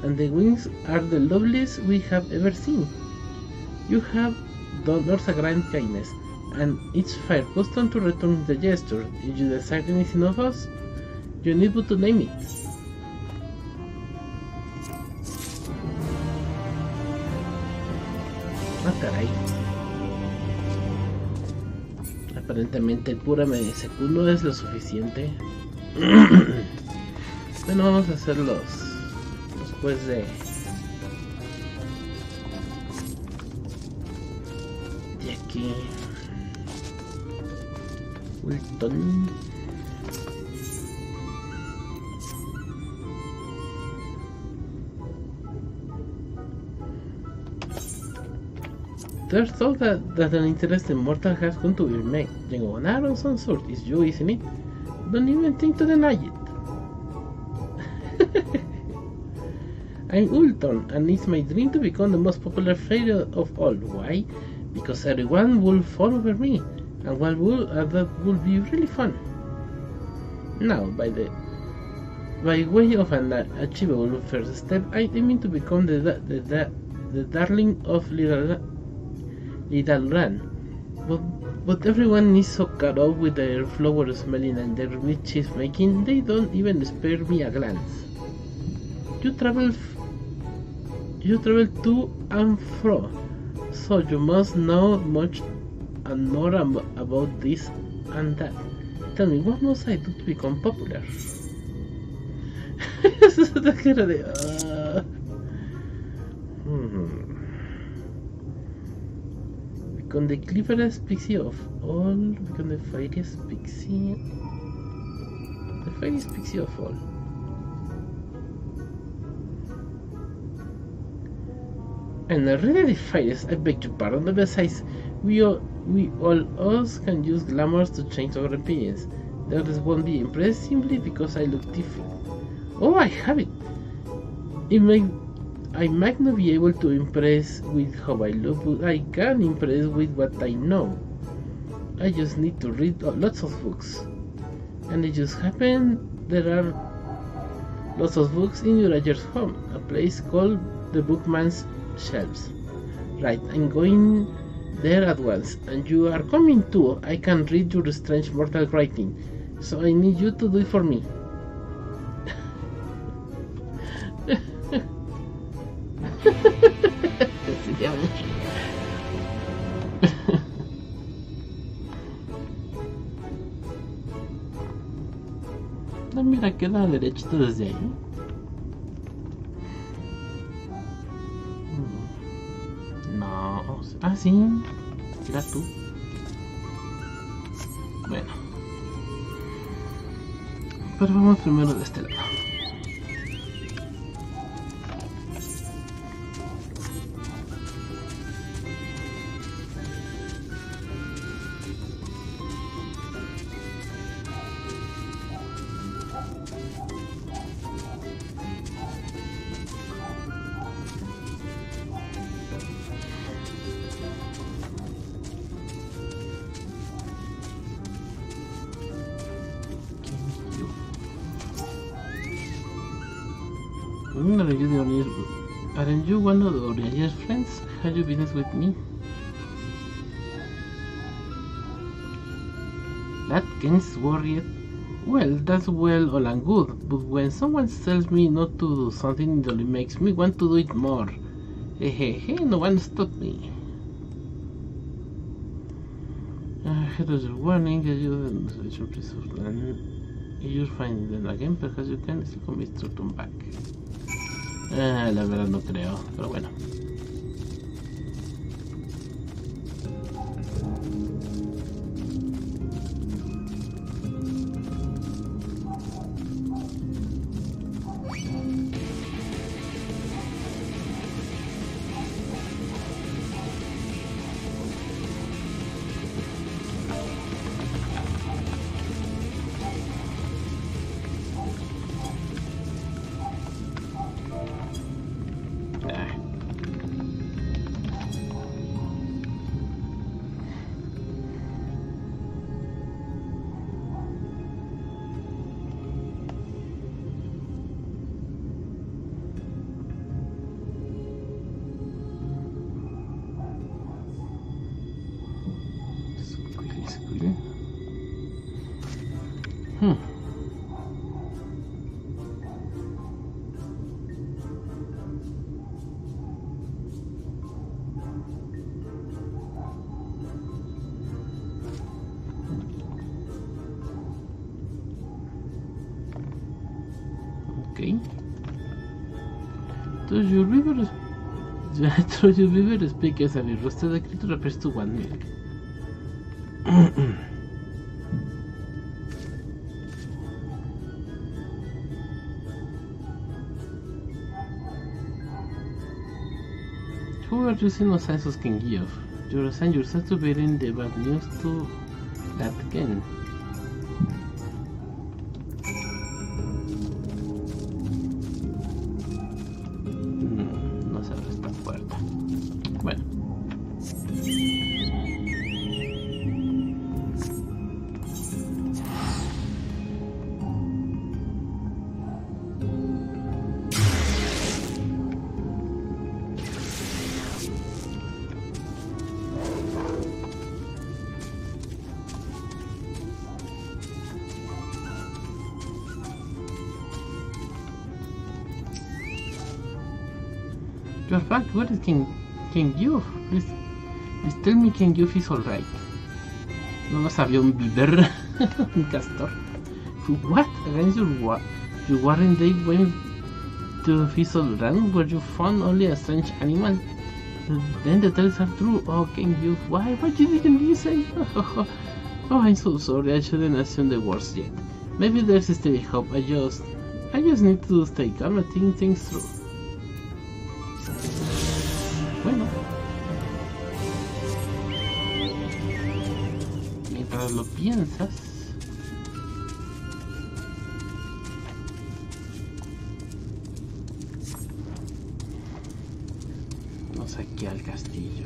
and the wings are the loveliest we have ever seen. You have done us a grand kindness, and it's fair custom to return the gesture. If you desire anything of us, you need but to name it. Ah, caray. Aparentemente el pura MSQ no es lo suficiente. Bueno, vamos a hacer los quests de aquí. Wilton. There's thought that an interesting mortal has come to your mate. Jengo, an arrow of some sort is you, isn't it? Don't even think to deny it. I'm Ulton, and it's my dream to become the most popular fairy of all. Why? Because everyone will fall over me, and that will be really fun. Now, by way of an achievable first step, I mean to become the darling of Little Loran. But everyone is so caught up with their flower smelling and their mischief making, they don't even spare me a glance. You travel to and fro, so you must know much and more about this and that. Tell me, what must I do to become popular? Esa cara de... Become the cleverest pixie of all. Become the fairyest pixie. The fairyest pixie of all. And already the fairies, I beg your pardon, but besides, we all us can use glamours to change our opinions. The others won't be impressed simply because I look different. Oh, I have it! I might not be able to impress with how I look, but I can impress with what I know. I just need to read lots of books. And it just happened there are Lots of books in your Ager's home, a place called the Bookman's Shelves. Right, I'm going there at once, and you are coming too. I can read your strange mortal writing, so I need you to do it for me. No, mira, queda derechito desde ahí. No, ah, sí, mira tú. Bueno, pero vamos primero de este lado. Aren't you one of Aurelia's friends? Have you business with me? That Ken's worried. Well, that's well all and good, but when someone tells me not to do something, it only makes me want to do it more. Hey, no one stopped me. Here's a warning, you you'll find them again, perhaps you can still commit to turn back. La verdad no creo, pero bueno. Okay. Does your river speak as a roster the creature appears to want me? Who are using no signs of King Geoff? You assign yourself to bearing the bad news to that Ken. You're back. What is King Geoff? Please tell me King Geoff is alright. No lo sabía un beaver. Un castor. What? Against your warren they went to Fizzle Run where you found only a strange animal? Then the tales are true. Oh, King Geoff, why didn't you say? Oh, I'm so sorry. I shouldn't assume the worst yet. Maybe there's still hope. I just need to stay calm and think things through. Bueno, mientras lo piensas, vamos aquí al castillo.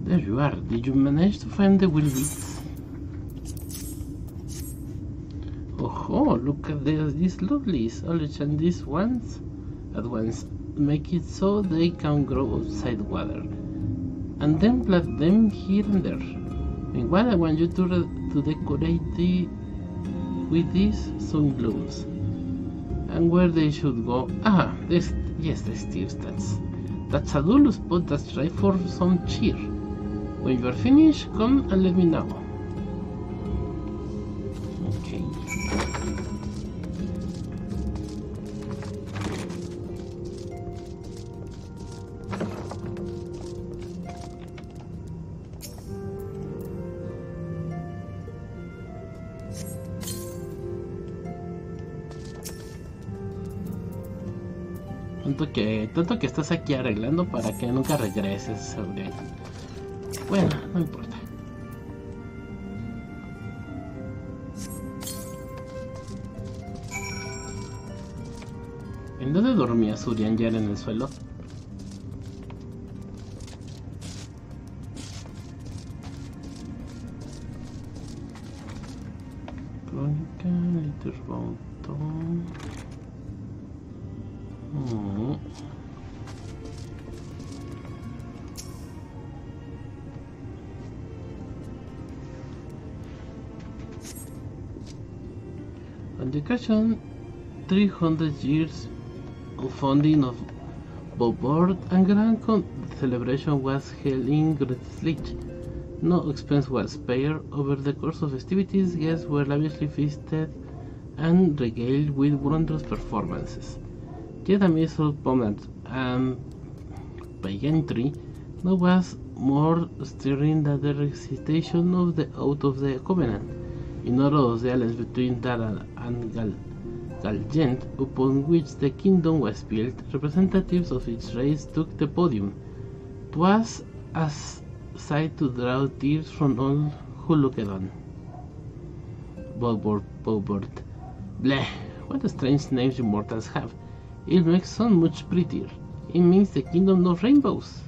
There you are. Did you manage to find the Wilbits? Oh, look at these lovelies. Olive and these ones at once. Make it so they can grow outside water. And then plant them here and there. Meanwhile, I want you to decorate with these sun globes. And where they should go? Ah, yes, the stairs. That's a dull spot that's right for some cheer. When you are finished, come and let me know. Okay. Tanto que estás aquí arreglando para que nunca regreses, Samuel. Bueno, no importa. ¿En dónde dormía Surian ya en el suelo? Crónica, Litterbound. On the occasion 300 years of founding of Beauport and grand celebration was held in Great Sledge. No expense was spared. Over the course of festivities, guests were lavishly feasted and regaled with wondrous performances. Yet amidst all pomp and pageantry, no was more stirring than the recitation of the Oath of the Covenant, in honor of the alliance between Dara and Galgent, upon which the kingdom was built. Representatives of each race took the podium. 'Twas a sight to draw tears from all who looked on. Beauport. Bleh, what strange names you mortals have. It makes so much prettier. It means the kingdom of rainbows.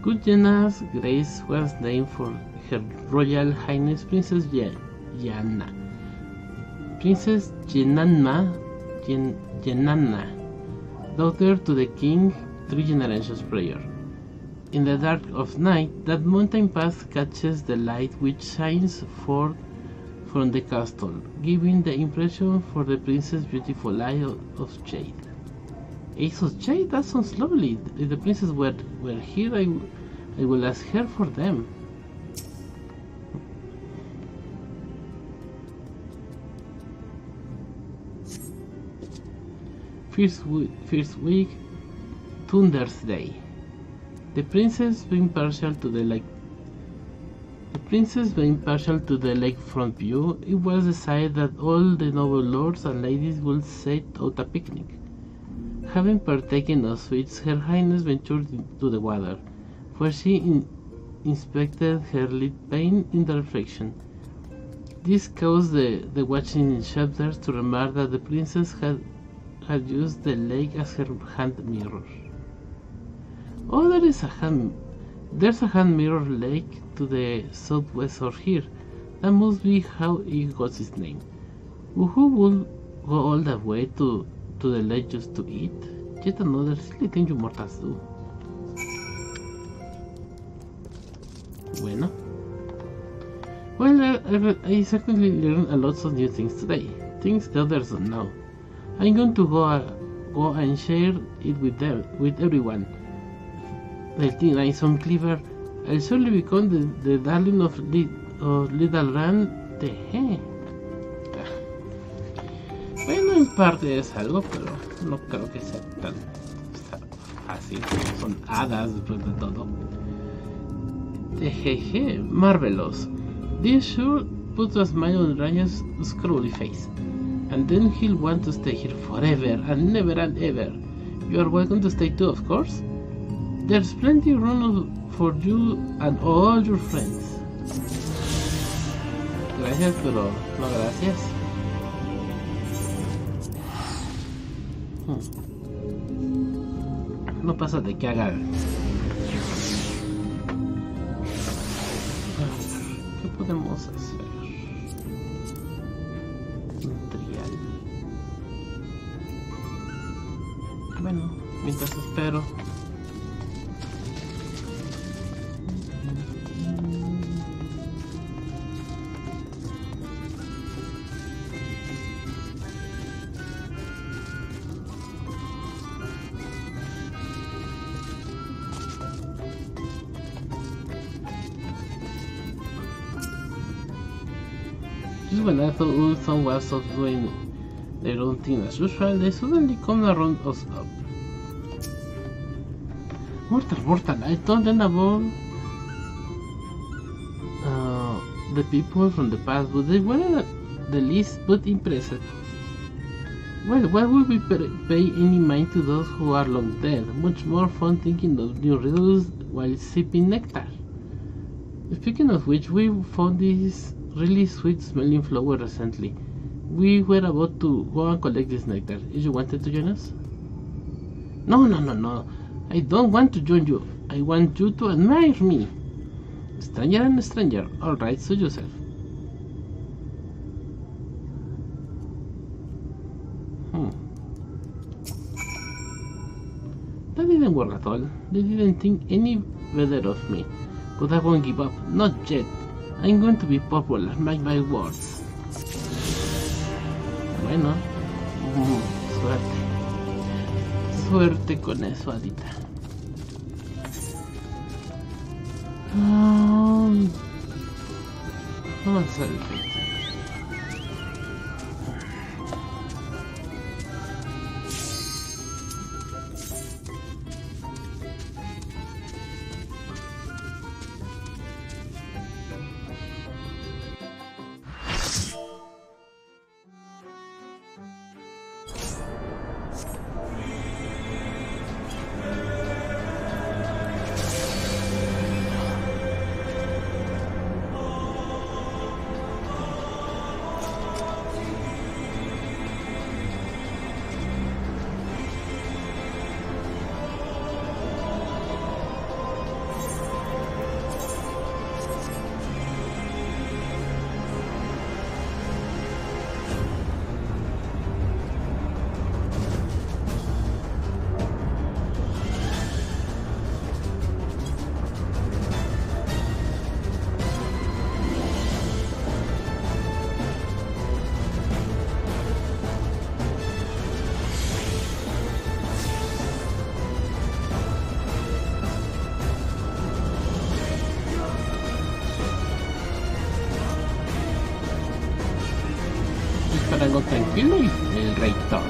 Good Jenna's Grace was named for Her Royal Highness Princess Jenna. Princess Jenanna, daughter to the king 3 generations prior. In the dark of night, that mountain path catches the light which shines forth from the castle, giving the impression for the princess beautiful eye of shade. Ace of Shade? That sounds lovely. If the princess were here, I will ask her for them. First week, Thunder's Day. The princess being partial to the lakefront view, it was decided that all the noble lords and ladies would set out a picnic. Having partaken of sweets, Her Highness ventured to the water, where she inspected her lit paint in the reflection. This caused the watching shepherds to remark that the princess had used the lake as her hand mirror. Oh, there's a hand mirror lake to the southwest of here. That must be how it got its name. Who would go all that way to the lake just to eat? Yet another silly thing you mortals do. Bueno. Well, I certainly learned a lot of new things today. Things the others don't know. I'm going to go and share it with everyone. I think I'm so clever. I'll surely become the darling of Little Rand de G. Bueno, en parte es algo, pero no creo que sea tan fácil. Son hadas después de todo. Jeje, marvelous. This sure puts a smile on Ryan's scrawly face. And then he'll want to stay here forever and never and ever. You are welcome to stay too, of course. There's plenty of room for you and all your friends. Gracias, pero no gracias. No pasa de que haga. ¿Qué podemos hacer? Un trial. Bueno, mientras espero. Just when I thought Ulson was off doing their own thing as usual, they suddenly come around us up. Mortal, I told them about the people from the past, but they weren't the least but impressive. Well, why would we pay any mind to those who are long dead? Much more fun thinking of new riddles while sipping nectar. Speaking of which, we found this really sweet smelling flower recently. We were about to go and collect this nectar. If you wanted to join us? No. I don't want to join you. I want you to admire me. Stranger and stranger. Alright, suit yourself. That didn't work at all. They didn't think any better of me. But I won't give up. Not yet. I'm going to be popular, mark my words. Bueno, suerte con eso, Adita. Vamos a hacer el efecto. Algo tranquilo y el rey torna.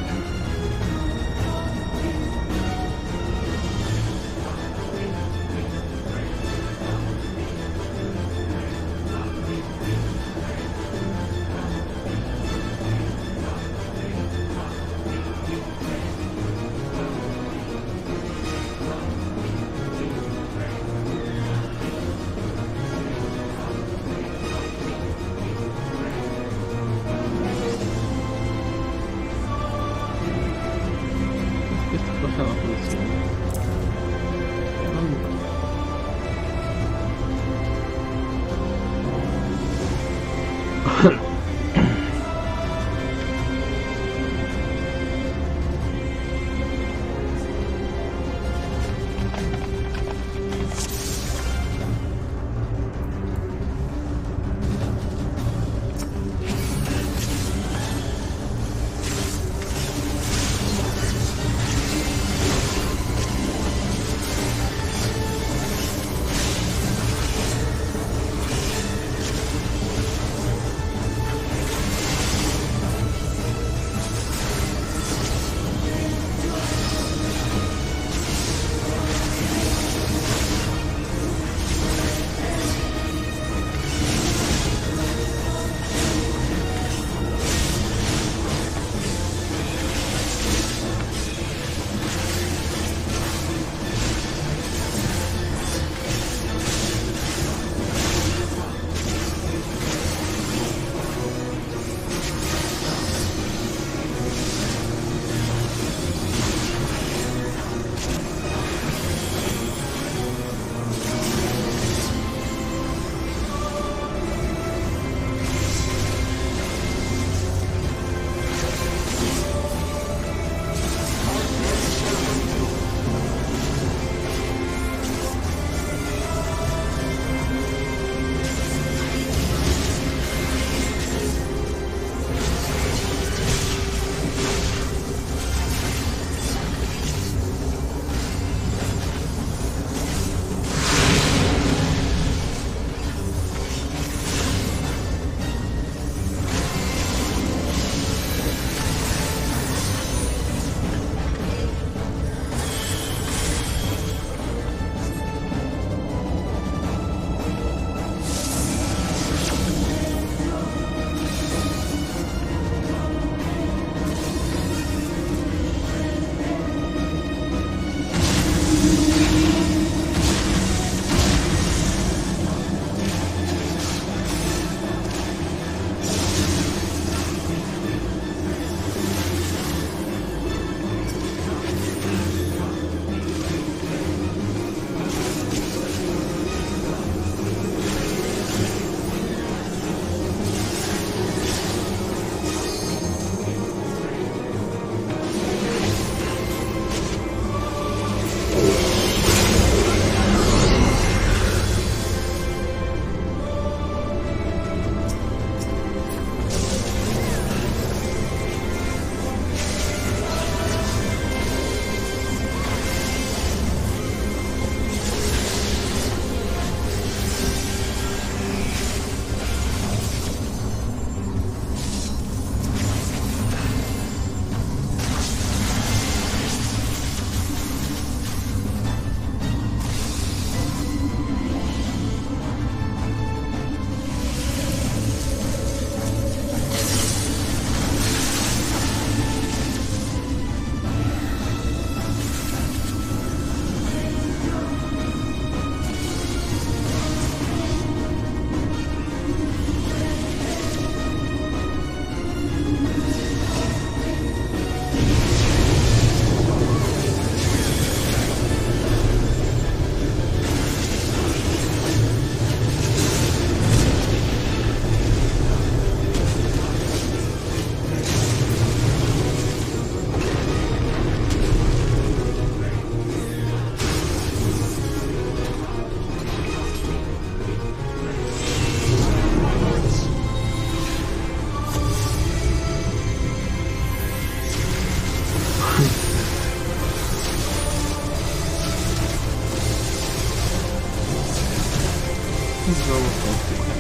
Entonces vamos con este lugar.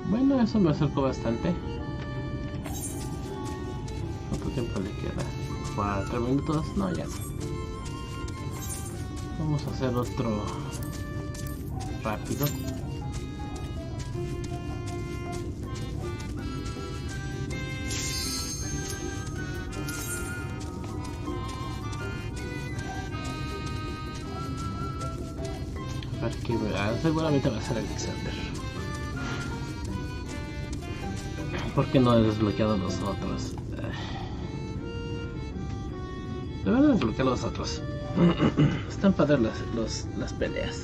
Bueno, eso me acercó bastante. ¿Cuánto tiempo le queda? 4 minutos. No, ya no. Vamos a hacer otro rápido. A ver qué seguramente va a ser Alexander. ¿Por qué no he desbloqueado los otros? Debería desbloquear los otros. Están padres las peleas.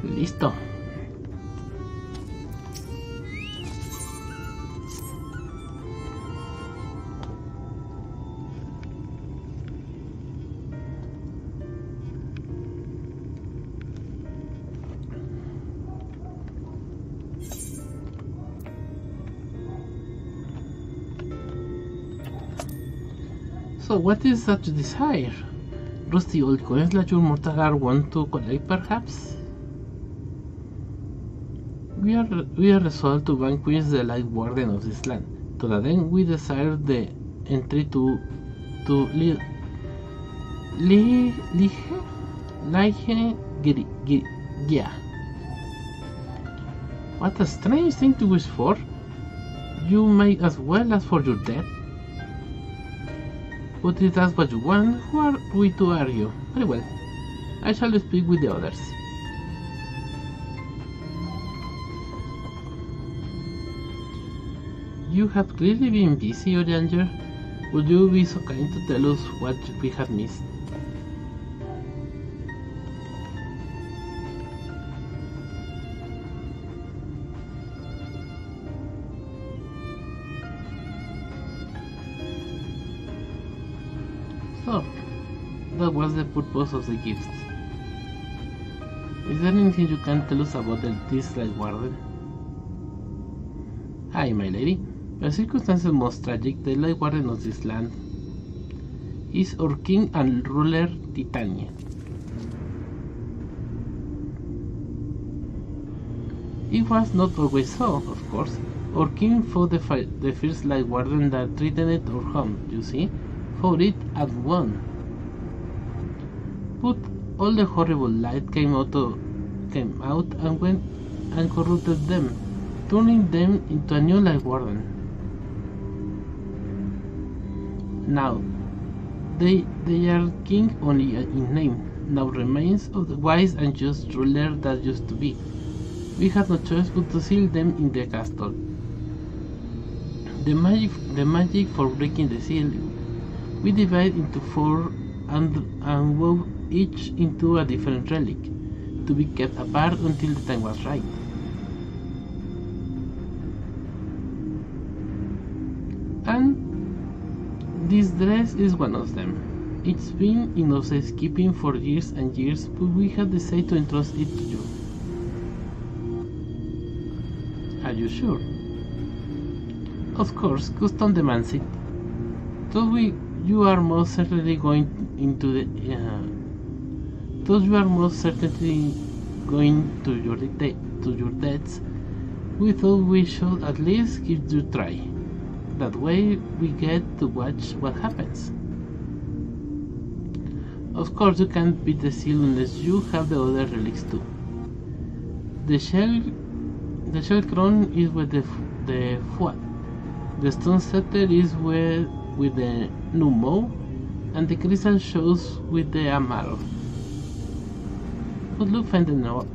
Listo. So what is such desire? Rusty old coins that your mortal are want to collect, perhaps? We are resolved to vanquish the Light Warden of this land. To that end, we desire the entry to Gia. What a strange thing to wish for. You might as well ask for your death. But if that's what you want, who are we to argue? Very well. I shall speak with the others. You have clearly been busy, Oranger. Would you be so kind to tell us what we have missed? So, that was the purpose of the gifts. Is there anything you can tell us about this Light Warden? Aye, my lady. By circumstances most tragic, the Light Warden of this land is our king and ruler, Titania. It was not always so, of course. Our king fought the first Light Warden that threatened our home, you see? Fought it and won. But all the horrible light came out and went and corrupted them, turning them into a new Light Warden. Now, they are king only in name, now remains of the wise and just ruler that used to be. We had no choice but to seal them in the castle. The magic for breaking the seal, we divide into 4 and wove each into a different relic, to be kept apart until the time was right. And this dress is one of them. It's been in our safekeeping for years and years, but we have decided to entrust it to you. Are you sure? Of course, custom demands it. So you are most certainly going into the. Thus you are most certainly going to your deaths. We thought we should at least give it a try. That way we get to watch what happens. Of course, you can't beat the seal unless you have the other relics too. The shell crown is with the foie. The stone scepter is with the numo, and the crystal shows with the amaro. Could Luke find them all?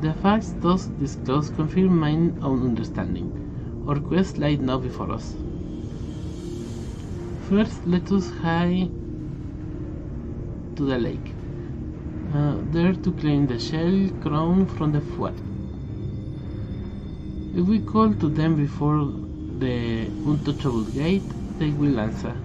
The facts thus disclosed confirm my own understanding. Our quest lies now before us. First, let us hie to the lake, there to claim the shell crown from the foie. If we call to them before the untouchable gate, they will answer.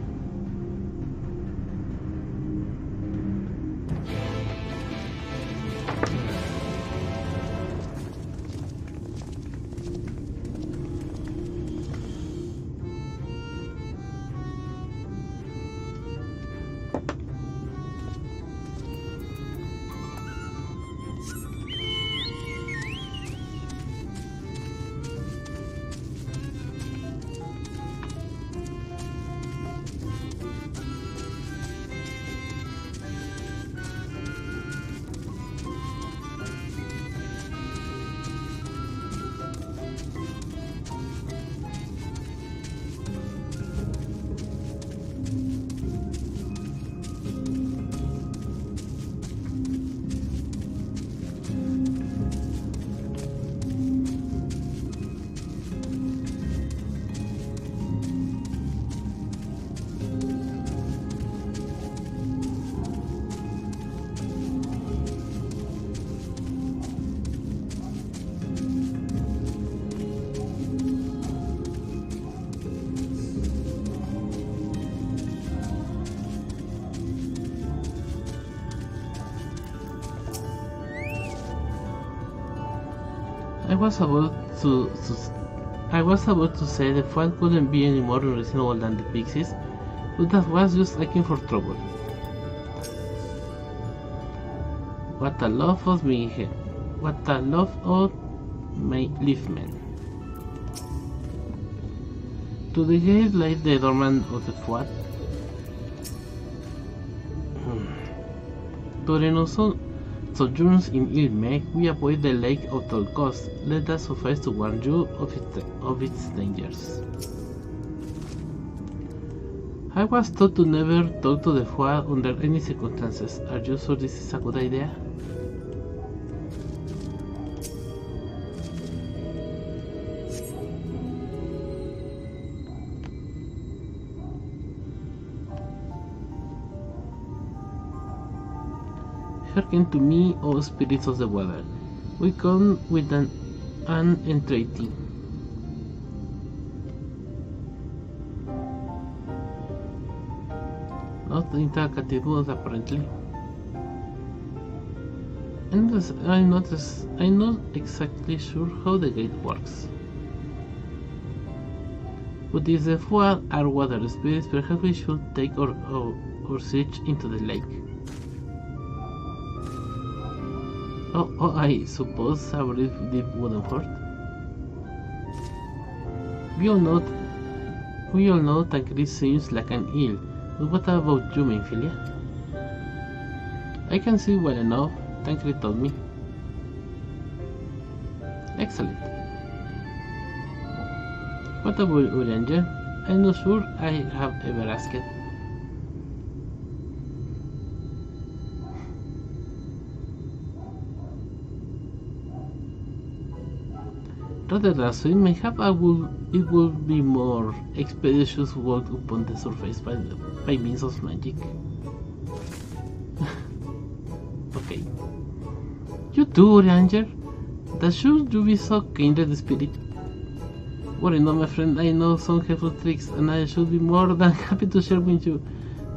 I was about to say the Fat couldn't be any more unreasonable than the pixies, but that was just looking for trouble. What a love of me, what a love of my liftmen. To the gate like the doorman of the Fat. During our sojourns in Ilme, we avoid the lake at all costs. Let us suffice to warn you of its dangers. I was taught to never talk to the Fat under any circumstances. Are you sure this is a good idea? Hearken to me, O spirits of the water. We come with an entreaty. Not interrogative, apparently. I'm not exactly sure how the gate works. But if the Fat are water spirits, perhaps we should take our search into the lake. Oh, I suppose a brief deep wouldn't hurt. We all know Tancred seems like an eel, but what about you, Mainfilia? I can see well enough, Tancred told me. Excellent. What about Urianger? I'm not sure I have ever asked. Rather than swim, mayhap it would be more expeditious to walk upon the surface by means of magic. Okay. You too, Ranger. That should you be so kindred spirit. Worry not, my friend, I know some helpful tricks, and I should be more than happy to share with you.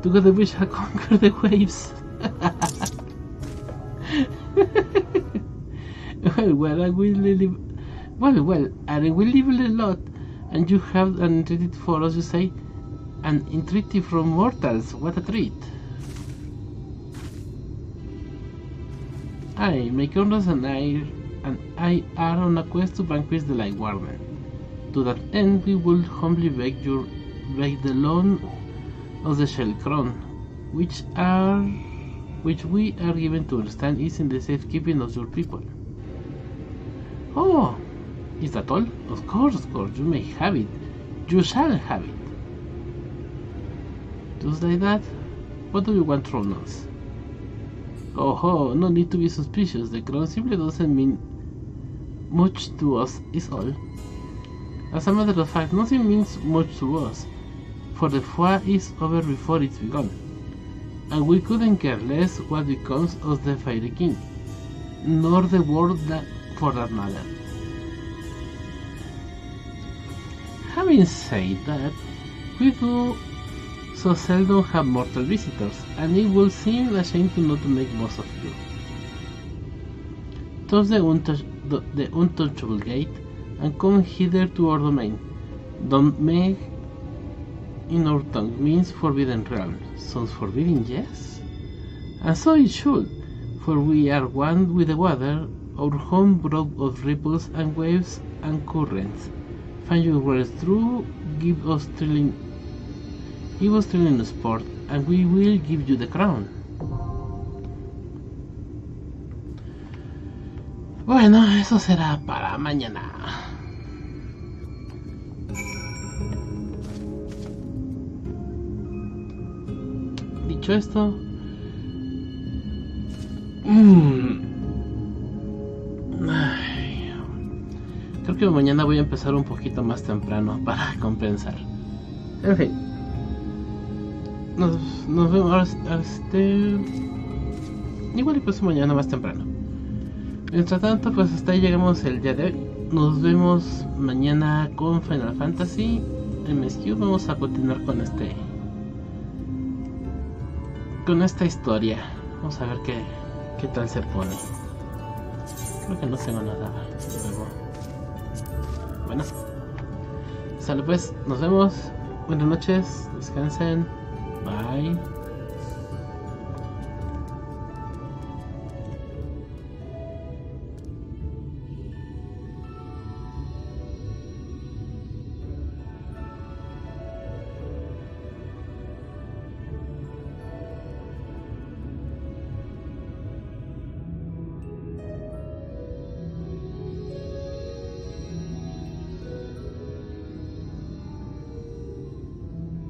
Together we shall conquer the waves. Well, I will live. Well, and we live a lot, and you have an entreaty for us, you say? An entreaty from mortals, what a treat! My comrades and I are on a quest to vanquish the Light Warden. To that end, we will humbly beg the loan of the Shell Crown, which we are given to understand is in the safekeeping of your people. Oh! Is that all? Of course, you may have it. You shall have it. Just like that? What do you want from us? Oh, no need to be suspicious. The crown simply doesn't mean much to us, is all. As a matter of fact, nothing means much to us, for the Fat is over before it's begun, and we couldn't care less what becomes of the Fairy King, nor the world for that matter. Having said that, we do so seldom have mortal visitors, and it will seem a shame to not make most of you. Toss the untouchable gate, and come hither to our domain. Domain in our tongue means forbidden realm. Sounds forbidding, yes? And so it should, for we are one with the water, our home broke of ripples and waves and currents. Find your words true, give us thrilling sport, and we will give you the crown. Bueno, eso será para mañana. Dicho esto, creo que mañana voy a empezar un poquito más temprano para compensar. En fin, nos vemos igual y pues mañana más temprano. Mientras tanto, pues hasta ahí llegamos el día de hoy. Nos vemos mañana con Final Fantasy en MSQ. Vamos a continuar con esta historia. Vamos a ver qué tal se pone. Creo que no tengo nada nuevo. Bueno, sale pues, nos vemos. Buenas noches, descansen. Bye.